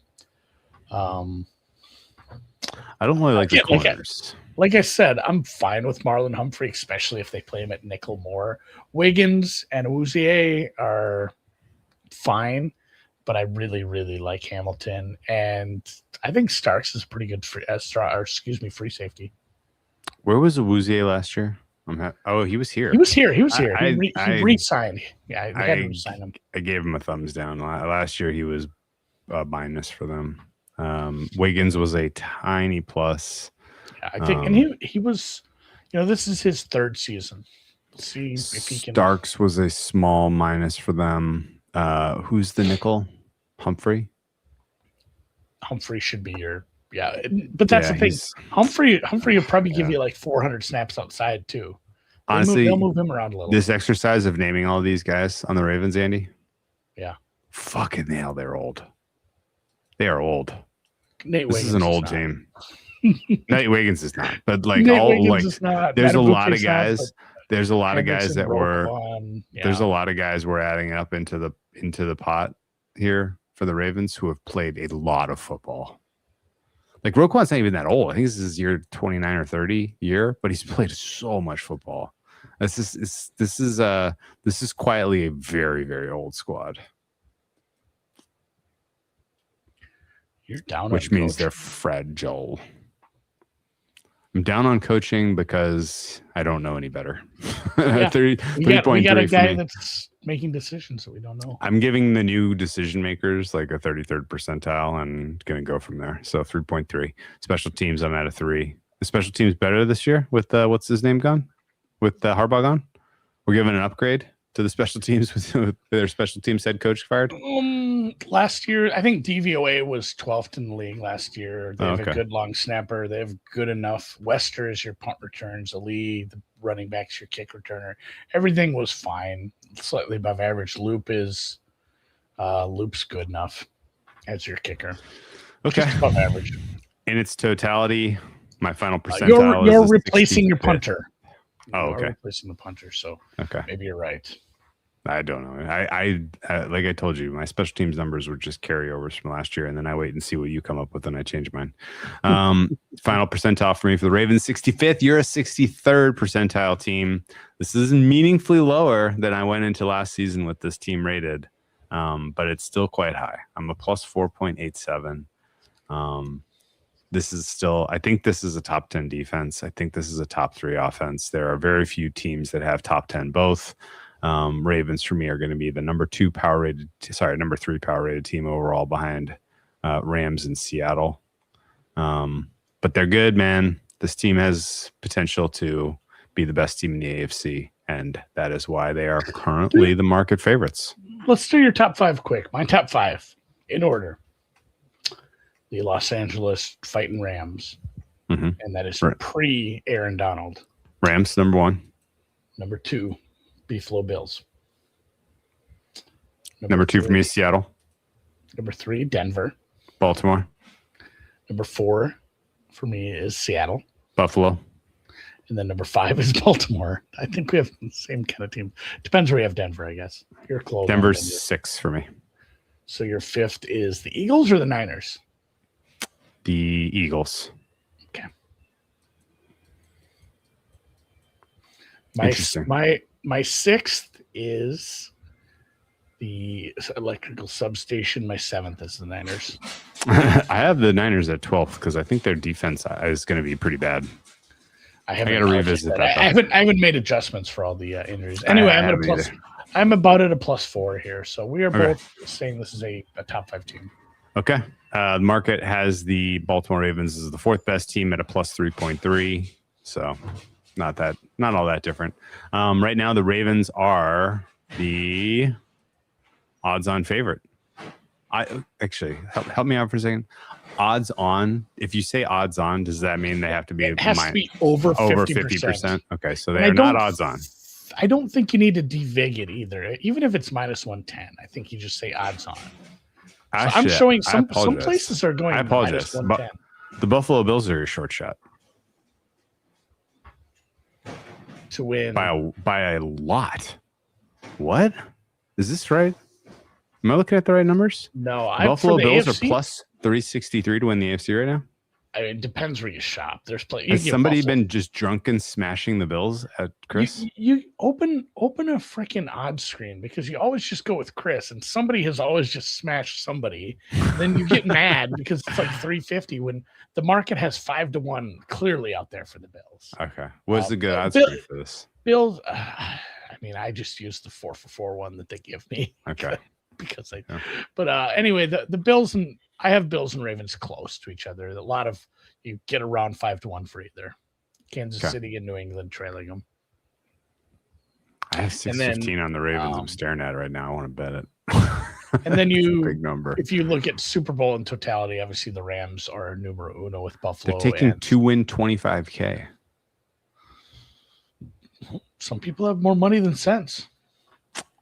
B: I don't really like the corners.
C: Like I said, I'm fine with Marlon Humphrey, especially if they play him at nickel more. Wiggins and Awuzie are fine, but I really, really like Hamilton. And I think Starks is pretty good free safety.
B: Where was Awuzie last year? He was here.
C: He was here. He re-signed. Yeah, I had to re-sign him.
B: I gave him a thumbs down. Last year he was minus for them. Wiggins was a tiny plus.
C: Yeah, I think, and he was, this is his 3rd season. Let's see if he can.
B: Starks was a small minus for them. Who's the nickel? Humphrey should be but that's the thing. Humphrey will probably give you like 400 snaps outside too. Honestly,
C: they'll move him around a little.
B: This exercise of naming all these guys on the Ravens, Andy.
C: Yeah.
B: Fucking hell, they're old. They are old.
C: Nate
B: this
C: Wiggins
B: is an old team. Nate Wiggins is not, but like there's a lot of guys. There's a lot of guys that were. There's a lot of guys we're adding up into the pot here for the Ravens who have played a lot of football. Like Roquan's not even that old. I think this is his year 29 or 30 year, but he's played so much football. This is quietly a very, very old squad.
C: You're down,
B: which means they're fragile. I'm down on coaching because I don't know any better.
C: Yeah.
B: 3.3
C: we got a guy that's making decisions that we don't know.
B: I'm giving the new decision makers like a 33rd percentile and going to go from there. So 3.3. Special teams, I'm at a 3. The special teams better this year with what's his name gone? With Harbaugh gone? We're giving an upgrade to the special teams with their special teams head coach fired?
C: Last year, I think DVOA was 12th in the league last year. They have a good long snapper. They have good enough. Wester is your punt returns. Ali, the running back's your kick returner. Everything was fine. Slightly above average. Loop's good enough as your kicker.
B: Okay.
C: Just above average.
B: In its totality, my final percentile
C: you're replacing your punter.
B: Okay.
C: Replacing the punter, so
B: okay.
C: Maybe you're right.
B: I don't know. I like I told you, my special teams numbers were just carryovers from last year, and then I wait and see what you come up with, and I change mine. Final percentile for me for the Ravens, 65th. You're a 63rd percentile team. This is meaningfully lower than I went into last season with this team rated, but it's still quite high. I'm a plus 4.87. This is still, I think this is a top 10 defense. I think this is a top 3 offense. There are very few teams that have top 10 both. Ravens for me are going to be the number 3 power rated team overall behind Rams and Seattle. But they're good, man. This team has potential to be the best team in the AFC, and that is why they are currently the market favorites.
C: Let's do your top 5 quick. My top 5 in order. The Los Angeles Fighting Rams.
B: Mm-hmm.
C: And that is pre-Aaron Donald.
B: Rams, number 1.
C: Number 2, Buffalo Bills.
B: Number 2 for me is Seattle.
C: Number 3, Denver.
B: Baltimore.
C: Number 4 for me is Seattle.
B: Buffalo.
C: And then number 5 is Baltimore. I think we have the same kind of team. Depends where you have Denver, I guess. You're close.
B: Denver's 6 for me.
C: So your 5th is the Eagles or the Niners?
B: The Eagles.
C: Okay. My 6th is the electrical substation. My 7th is the Niners.
B: I have the Niners at 12th because I think their defense is going to be pretty bad. I got to revisit that.
C: I haven't made adjustments for all the injuries. Anyway, I'm about at a +4 here. So we are both saying this is a top 5 team.
B: Okay. The market has the Baltimore Ravens as the 4th best team at a +3.3. So not all that different. Right now, the Ravens are the odds-on favorite. Help me out for a second. Odds on. If you say odds on, does that mean they have to be?
C: It has to be over 50%.
B: Okay, so they are not odds on.
C: I don't think you need to devig it either. Even if it's -110, I think you just say odds on. Actually, so I'm showing some places are going.
B: I apologize.
C: -110.
B: The Buffalo Bills are a short shot
C: to win
B: by a lot. What is this right? Am I looking at the right numbers?
C: No,
B: Buffalo Bills are +363 to win the AFC right now.
C: I mean, it depends where you shop.
B: Has somebody been just drunken smashing the Bills at Chris?
C: You open a freaking odds screen because you always just go with Chris, and somebody has always just smashed somebody. Then you get mad because it's like 350 when the market has 5-1 clearly out there for the Bills.
B: Okay, what's the good odds screen for this?
C: Bills. I mean, I just use the 4-for-4 one that they give me.
B: Okay.
C: Because but anyway, the Bills and I have Bills and Ravens close to each other. A lot of you get around 5-1 for either. Kansas City and New England trailing them.
B: I have 615 on the Ravens. I'm staring at it right now. I want to bet it.
C: And then
B: big number.
C: If you look at Super Bowl in totality, obviously the Rams are numero uno with Buffalo.
B: They're taking to win 25K.
C: Some people have more money than sense.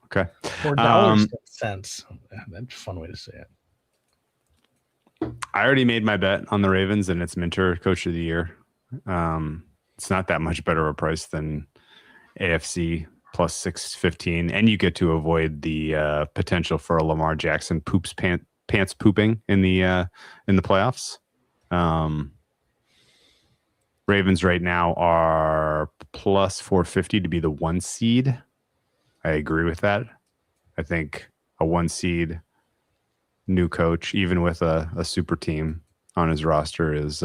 B: Okay.
C: More dollars than cents. That's a fun way to say it.
B: I already made my bet on the Ravens, and it's Minter Coach of the Year. It's not that much better a price than AFC +615, and you get to avoid the potential for a Lamar Jackson pants pooping in the playoffs. Ravens right now are +450 to be the 1 seed. I agree with that. I think a 1 seed, new coach, even with a super team on his roster, is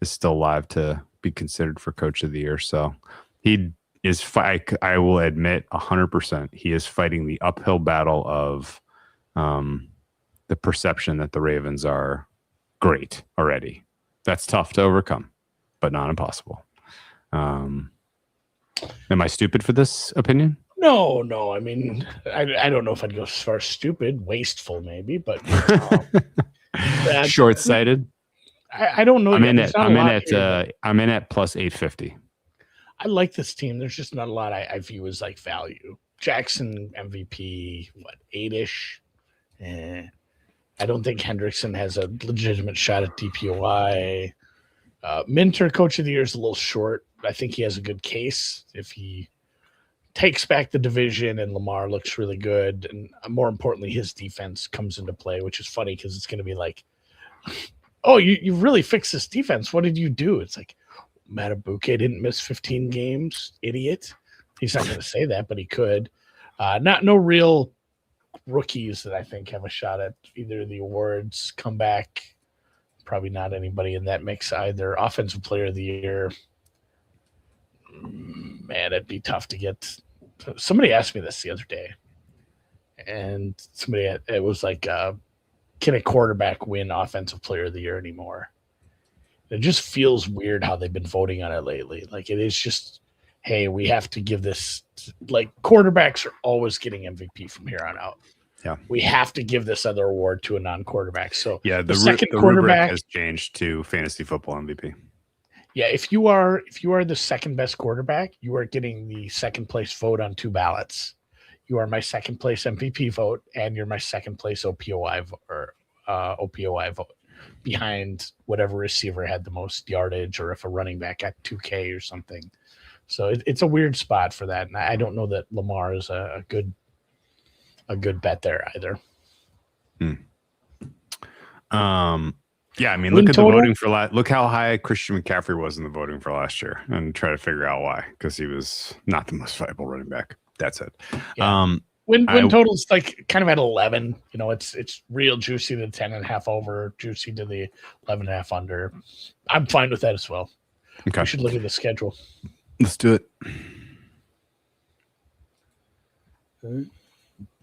B: still live to be considered for Coach of the Year. So he is. I will admit 100%. He is fighting the uphill battle of the perception that the Ravens are great already. That's tough to overcome, but not impossible. Am I stupid for this opinion?
C: No. I mean, I don't know if I'd go as far as stupid, wasteful maybe, but
B: short-sighted.
C: I don't know.
B: I'm in at +850.
C: I like this team. There's just not a lot I view as like value. Jackson MVP, 8-ish. I don't think Hendrickson has a legitimate shot at DPOI. Minter Coach of the Year is a little short. I think he has a good case if he takes back the division and Lamar looks really good. And more importantly, his defense comes into play, which is funny because it's going to be like, oh, you really fixed this defense. What did you do? It's like, Matabuke didn't miss 15 games, idiot. He's not going to say that, but he could. No real rookies that I think have a shot at either of the awards. Comeback, probably not anybody in that mix either. Offensive Player of the Year, man, it'd be tough to get. Somebody asked me this the other day, and it was like, can a quarterback win Offensive Player of the Year anymore? It just feels weird how they've been voting on it lately. Like, it is just, hey, we have to give this, like, quarterbacks are always getting MVP from here on out.
B: Yeah,
C: we have to give this other award to a non-quarterback. So
B: yeah, the second quarterback has changed to fantasy football MVP.
C: Yeah, if you are the second best quarterback, you are getting the second place vote on 2 ballots. You are my second place MVP vote, and you're my second place OPOI vote behind whatever receiver had the most yardage, or if a running back got 2K or something. So it's a weird spot for that, and I don't know that Lamar is a good bet there either.
B: Yeah, I mean, look at the voting for look how high Christian McCaffrey was in the voting for last year, and try to figure out why, because he was not the most viable running back. That's it.
C: Yeah. Win totals like kind of at 11. You know, it's real juicy to 10.5 over, juicy to the 11.5 under. I'm fine with that as well.
B: Okay.
C: We should look at the schedule.
B: Let's do it.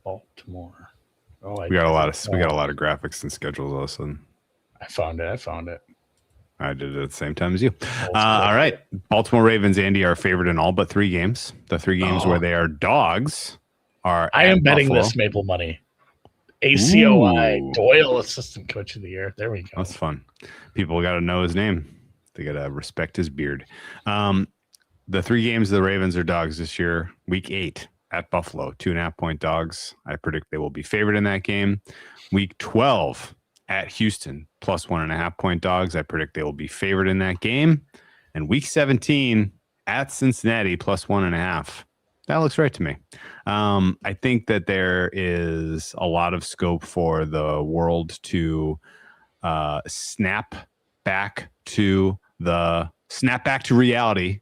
C: Baltimore.
B: We got a lot of graphics and schedules all of a sudden.
C: I found it.
B: I did it at the same time as you. All right. Baltimore Ravens, Andy, are favored in all but 3 games. The 3 games where they are dogs are
C: I am betting
B: Buffalo.
C: this Maple money. ACOI Doyle Assistant Coach of the Year. There we go.
B: That's fun. People got to know his name. They got to respect his beard. The 3 games the Ravens are dogs this year. Week 8 at Buffalo, 2.5-point dogs. I predict they will be favored in that game. Week 12 at Houston, plus 1.5-point dogs. I predict they will be favored in that game. And week 17 at Cincinnati, plus 1.5. That looks right to me. I think that there is a lot of scope for the world to snap back to reality.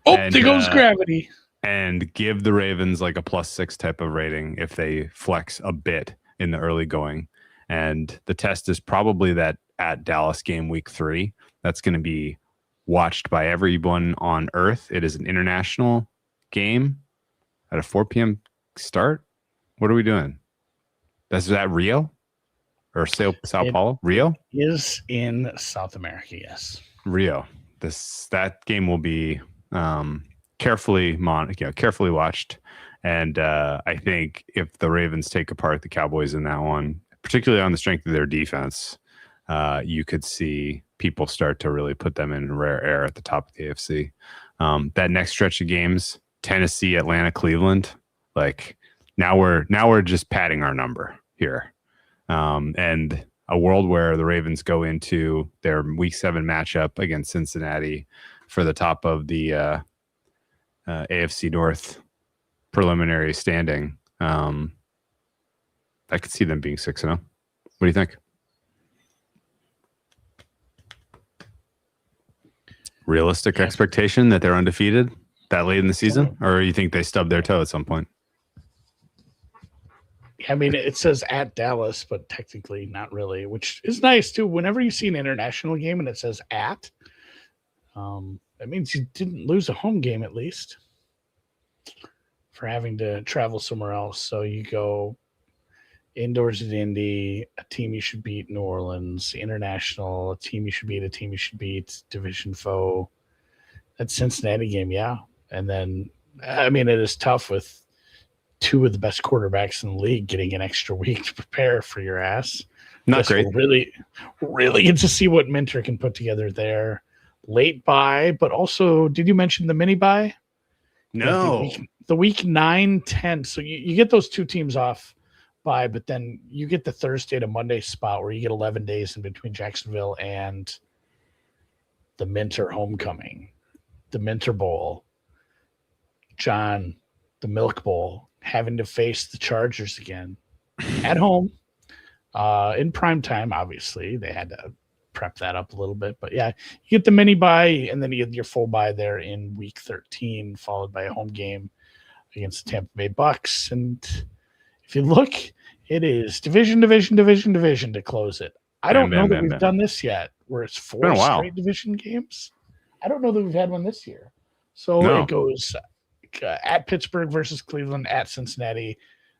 C: There goes gravity.
B: And give the Ravens like a +6 type of rating if they flex a bit in the early going. And the test is probably that at Dallas game week 3. That's going to be watched by everyone on earth. It is an international game at a 4 p.m. start. What are we doing? Is that Rio or Sao Paulo? Rio
C: is in South America. Yes,
B: Rio. That game will be carefully watched. And I think if the Ravens take apart the Cowboys in that one, particularly on the strength of their defense, you could see people start to really put them in rare air at the top of the AFC. That next stretch of games, Tennessee, Atlanta, Cleveland, like now we're just padding our number here. And a world where the Ravens go into their week 7 matchup against Cincinnati for the top of the AFC North preliminary standing. I could see them being 6-0. What do you think? Realistic expectation that they're undefeated that late in the season, or you think they stub their toe at some point?
C: I mean, it says at Dallas, but technically not really, which is nice too. Whenever you see an international game and it says at, that means you didn't lose a home game at least for having to travel somewhere else. So you go indoors at Indy, a team you should beat, New Orleans, international, a team you should beat, division foe. That Cincinnati game, yeah. And then, I mean, it is tough with 2 of the best quarterbacks in the league getting an extra week to prepare for your ass.
B: Not great.
C: We'll really get to see what Minter can put together there. Late bye, but also, did you mention the mini bye?
B: No.
C: The week 9, 10. So you get those 2 teams off by, but then you get the Thursday to Monday spot where you get 11 days in between Jacksonville and the Minter homecoming, the Minter Bowl, John, the Milk Bowl, having to face the Chargers again at home in prime time. Obviously, they had to prep that up a little bit, but yeah, you get the mini bye and then you get your full bye there in week 13, followed by a home game against the Tampa Bay Bucks. And if you look, it is division to close it. I don't know that we've done this yet, where it's 4 straight division games. I don't know that we've had one this year. So it goes at Pittsburgh versus Cleveland, at Cincinnati,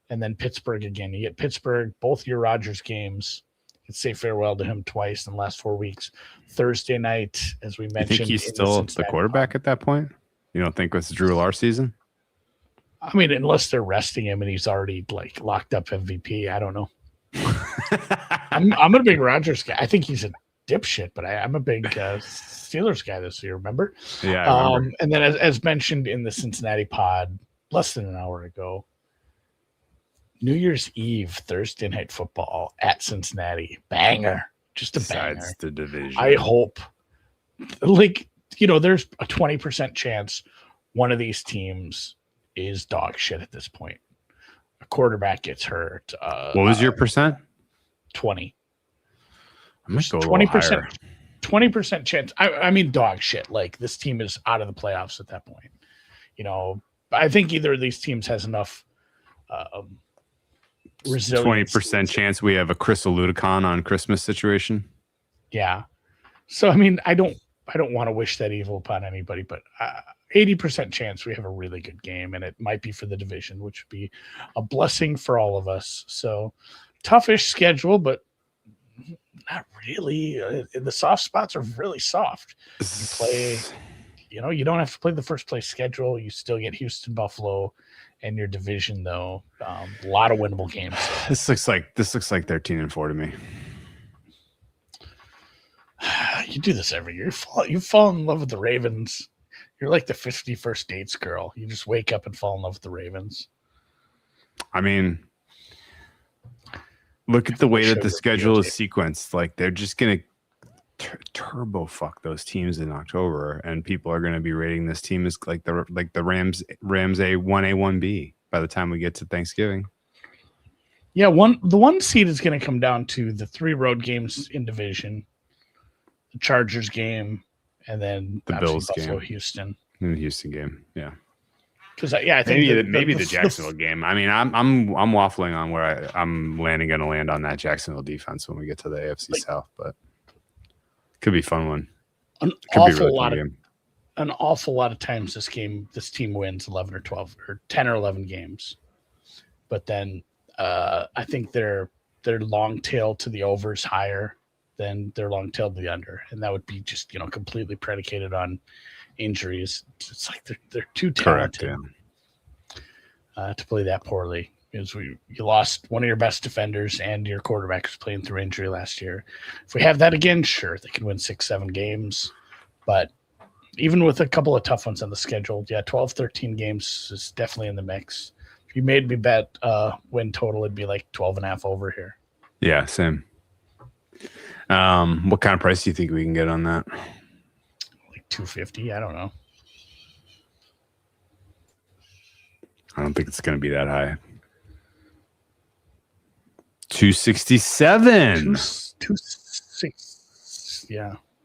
C: and then Pittsburgh again. You get Pittsburgh, both your Rodgers games. You can say farewell to him twice in the last 4 weeks. Thursday night, as we mentioned.
B: You think he's still the quarterback at that point? You don't think it's Drew Lar season?
C: I mean, unless they're resting him and he's already like locked up MVP. I don't know. I'm a big Rodgers guy. I think he's a dipshit, but I'm a big Steelers guy this year, remember?
B: Yeah, I remember.
C: And then as mentioned in the Cincinnati pod less than an hour ago, New Year's Eve, Thursday night football at Cincinnati. Banger. Just a banger.
B: Besides the division.
C: I hope, there's a 20% chance one of these teams is dog shit at this point. A quarterback gets hurt.
B: What was your percent?
C: 20.
B: I'm going to go 20%.
C: 20% chance. I mean, dog shit. Like, this team is out of the playoffs at that point. I think either of these teams has enough resilience.
B: 20% chance we have a Chris Aludicon on Christmas situation.
C: Yeah. So, I mean, I don't don't want to wish that evil upon anybody, but 80% chance we have a really good game, and it might be for the division, which would be a blessing for all of us. So toughish schedule, but not really. The soft spots are really soft. You play, you don't have to play the first place schedule. You still get Houston, Buffalo, and your division though. A lot of winnable games.
B: This looks like 13-4 to me.
C: You do this every year. You fall in love with the Ravens. You're like the 51st dates girl. You just wake up and fall in love with the Ravens.
B: I mean, look at the way that the schedule is sequenced. Like, they're just going to turbo fuck those teams in October, and people are going to be rating this team as like the Rams A 1A 1B by the time we get to Thanksgiving.
C: Yeah, the one seed is going to come down to the 3 road games in division. The Chargers game, and then
B: the Bills
C: Buffalo,
B: game,
C: Houston,
B: and the Houston game. Yeah,
C: because I think
B: maybe the Jacksonville game. I mean, I'm waffling on where I'm going to land on that Jacksonville defense when we get to the AFC South, but could be a fun one.
C: An awful lot of times this team wins 11 or 12 or 10 or 11 games, but then I think their long tail to the over is higher than their long tail to the under, and that would be just completely predicated on injuries. It's like they're too talented to play that poorly. Because you lost one of your best defenders and your quarterback was playing through injury last year. If we have that again, sure, they can win 6-7 games, but even with a couple of tough ones on the schedule, 12-13 games is definitely in the mix. If you made me bet win total, it'd be like 12.5 over here.
B: Yeah, same. What kind of price do you think we can get on that?
C: Like 250. I don't know.
B: I don't think it's going to be that high. 267.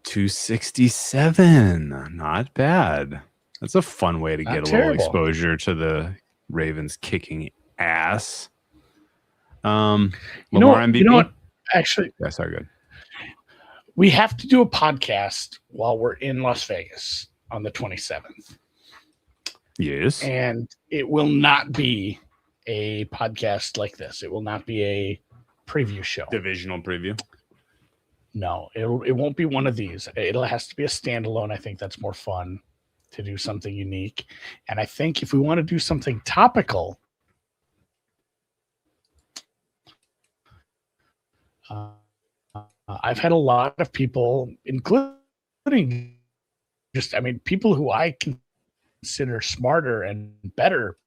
B: 267. Not bad. That's a fun way to get a little exposure to the Ravens kicking ass. Lamar MVP.
C: You know what? Actually,
B: yeah, sorry, good.
C: We have to do a podcast while we're in Las Vegas on the 27th.
B: Yes.
C: And it will not be a podcast like this. It will not be a preview show.
B: Divisional preview.
C: No, it won't be one of these. It has to be a standalone. I think that's more fun to do something unique. And I think if we want to do something topical, I've had a lot of people, including people who I consider smarter and better.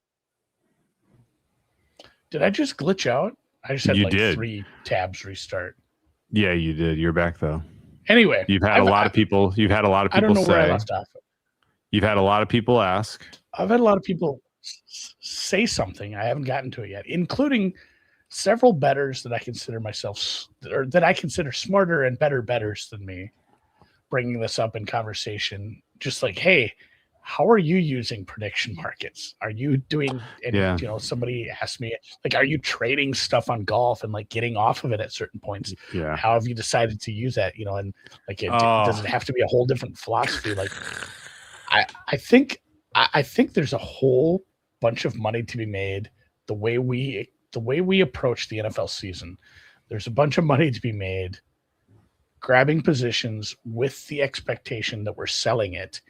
C: Did I just glitch out? I just had 3 tabs restart.
B: Yeah, you did. You're back though.
C: Anyway,
B: you've had a lot of people say. I don't know where I left off. You've had a lot of people ask.
C: I've had a lot of people say something. I haven't gotten to it yet, including several bettors that I consider smarter and better bettors than me, bringing this up in conversation. Just like, hey, how are you using prediction markets? Are you doing? And somebody asked me, like, are you trading stuff on golf and like getting off of it at certain points?
B: Yeah.
C: How have you decided to use that? And like, does it have to be a whole different philosophy? Like, I think there's a whole bunch of money to be made the way we approach the NFL season. There's a bunch of money to be made grabbing positions with the expectation that we're selling it.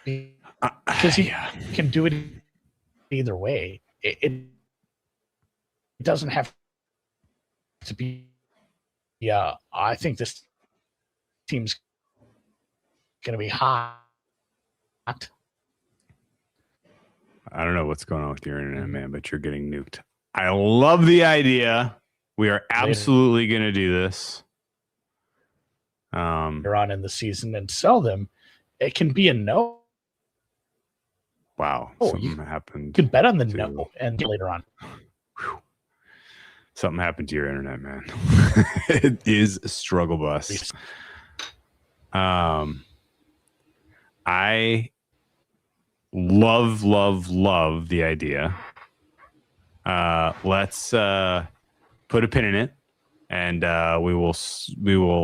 C: Because you can do it either way. It doesn't have to be, I think this team's going to be hot.
B: I don't know what's going on with your internet, man, but you're getting nuked. I love the idea. We are absolutely going to do this.
C: You're on in the season and sell them. It can be a no.
B: Wow. Something happened.
C: You could bet on the no and later on.
B: Whew. Something happened to your internet, man. It is a struggle bus. I love the idea. Let's put a pin in it. and we will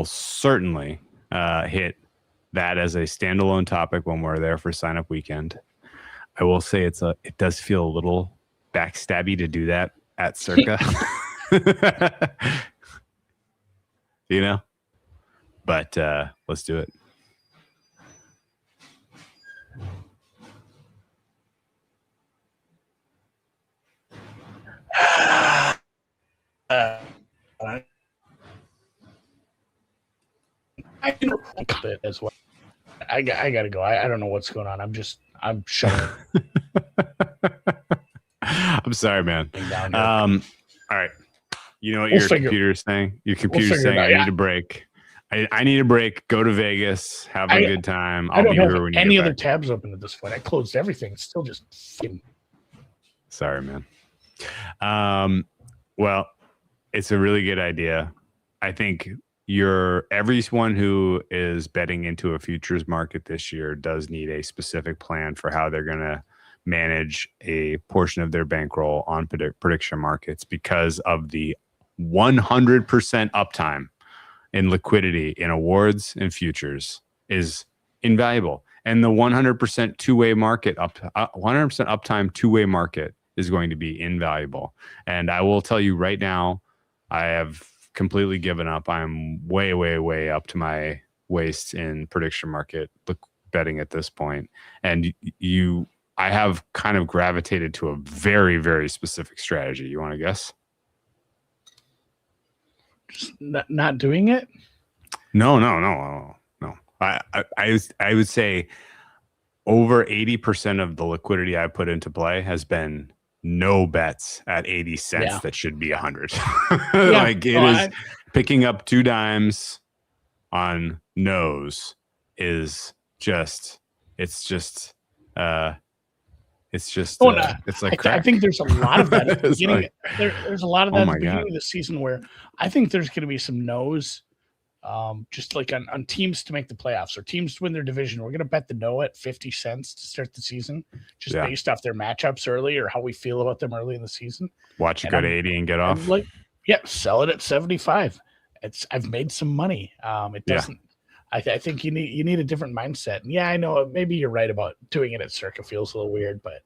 B: certainly hit that as a standalone topic when we're there for sign up weekend. I will say it does feel a little backstabby to do that at Circa, but let's do it.
C: I can cut it as well. I gotta go. I don't know what's going on. I'm shutting.
B: I'm sorry, man. All right. You know what your computer's saying? Your computer's saying I need a break. I need a break. Go to Vegas. Have a good time.
C: I don't have
B: when
C: any other tabs open at this point. I closed everything. It's still just fucking.
B: Sorry, man. Well, it's a really good idea. I think everyone who is betting into a futures market this year does need a specific plan for how they're going to manage a portion of their bankroll on prediction markets, because of the 100% uptime in liquidity in awards and futures is invaluable. And the 100% two-way market 100% uptime two-way market is going to be invaluable. And I will tell you right now, I have completely given up. I'm way, way, way up to my waist in prediction market betting at this point. And I have kind of gravitated to a very, very specific strategy. You want to guess?
C: Just not doing it?
B: No. I would say over 80% of the liquidity I put into play has been no bets at 80 cents that should be 100. Like it is picking up 2 dimes on no's is just it's like crack.
C: I think there's a lot of that at the beginning. There's a lot of that at the beginning of the season where I think there's going to be some no's, just like on teams to make the playoffs or teams to win their division. We're going to bet the no at 50 cents to start the season, just based off their matchups early or how we feel about them early in the season.
B: Watch it go to 80 and get off.
C: Sell it at 75. I've made some money. It doesn't. I think you need a different mindset. And I know maybe you're right about doing it at Circa feels a little weird, but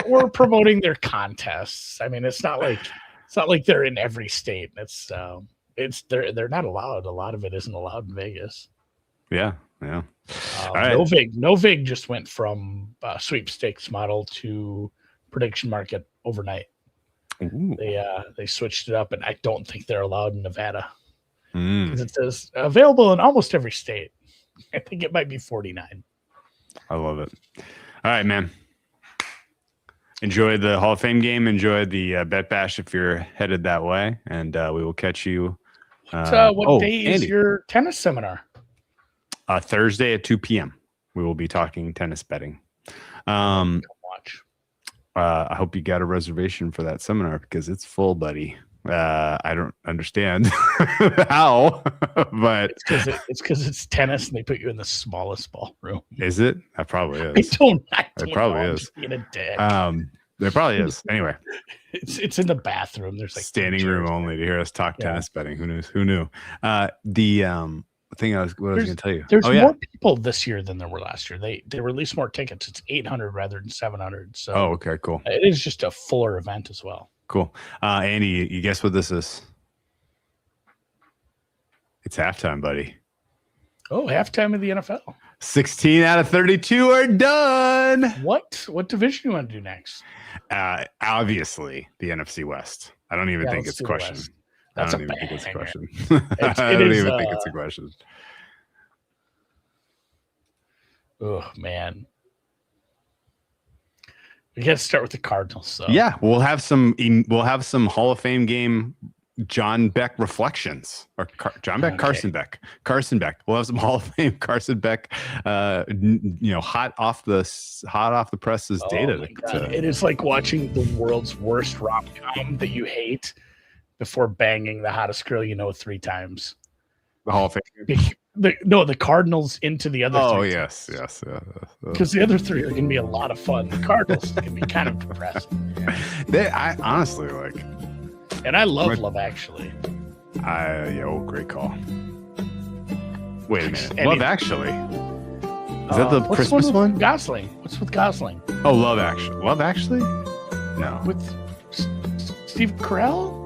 C: we're promoting their contests. I mean, it's not like they're in every state. They're not allowed. A lot of it isn't allowed in Vegas.
B: Yeah. All right.
C: No Vig just went from sweepstakes model to prediction market overnight. Ooh. They switched it up, and I don't think they're allowed in Nevada. Because it says available in almost every state. I think it might be 49.
B: I love it. All right, man. Enjoy the Hall of Fame game. Enjoy the Bet Bash if you're headed that way. And we will catch you.
C: What day is your tennis seminar?
B: Thursday at 2 p.m. We will be talking tennis betting.
C: Watch.
B: I hope you got a reservation for that seminar because it's full, buddy. I don't understand how, but
C: it's because it's tennis and they put you in the smallest ballroom.
B: Is it? That probably is.
C: I don't
B: it probably
C: know.
B: Is.
C: Being a dick.
B: There probably is. Anyway,
C: it's in the bathroom. There's like
B: standing room only to hear us talk tennis betting. Who knew? The thing I was going to tell you.
C: There's more people this year than there were last year. They released more tickets. It's 800 rather than 700. So
B: okay, cool.
C: It is just a fuller event as well.
B: Cool. Andy, you guess what this is? It's halftime, buddy.
C: Oh, halftime of the NFL.
B: 16 out of 32 are done.
C: What division do you want to do next?
B: Obviously, the NFC West. I don't even think it's a question. I don't even think it's a question. I don't even think it's a question.
C: Oh, man. We got to start with the Cardinals. So.
B: Yeah, we'll have some Hall of Fame game John Beck reflections or Carson Beck. We'll have some Hall of Fame Carson Beck. Hot off the presses data.
C: It is like watching the world's worst rom-com that you hate before banging the hottest girl you know 3 times.
B: The Hall of Fame.
C: The Cardinals into the other 3.
B: Oh, yes.
C: Because the other 3 are going to be a lot of fun. The Cardinals can be kind of depressing.
B: I honestly
C: And I love Love Actually.
B: Great call. Wait a minute.
C: Andy,
B: Love Actually. Is that the Christmas one?
C: Gosling. What's with Gosling?
B: Oh, Love Actually. Love Actually? No.
C: With Steve Carell?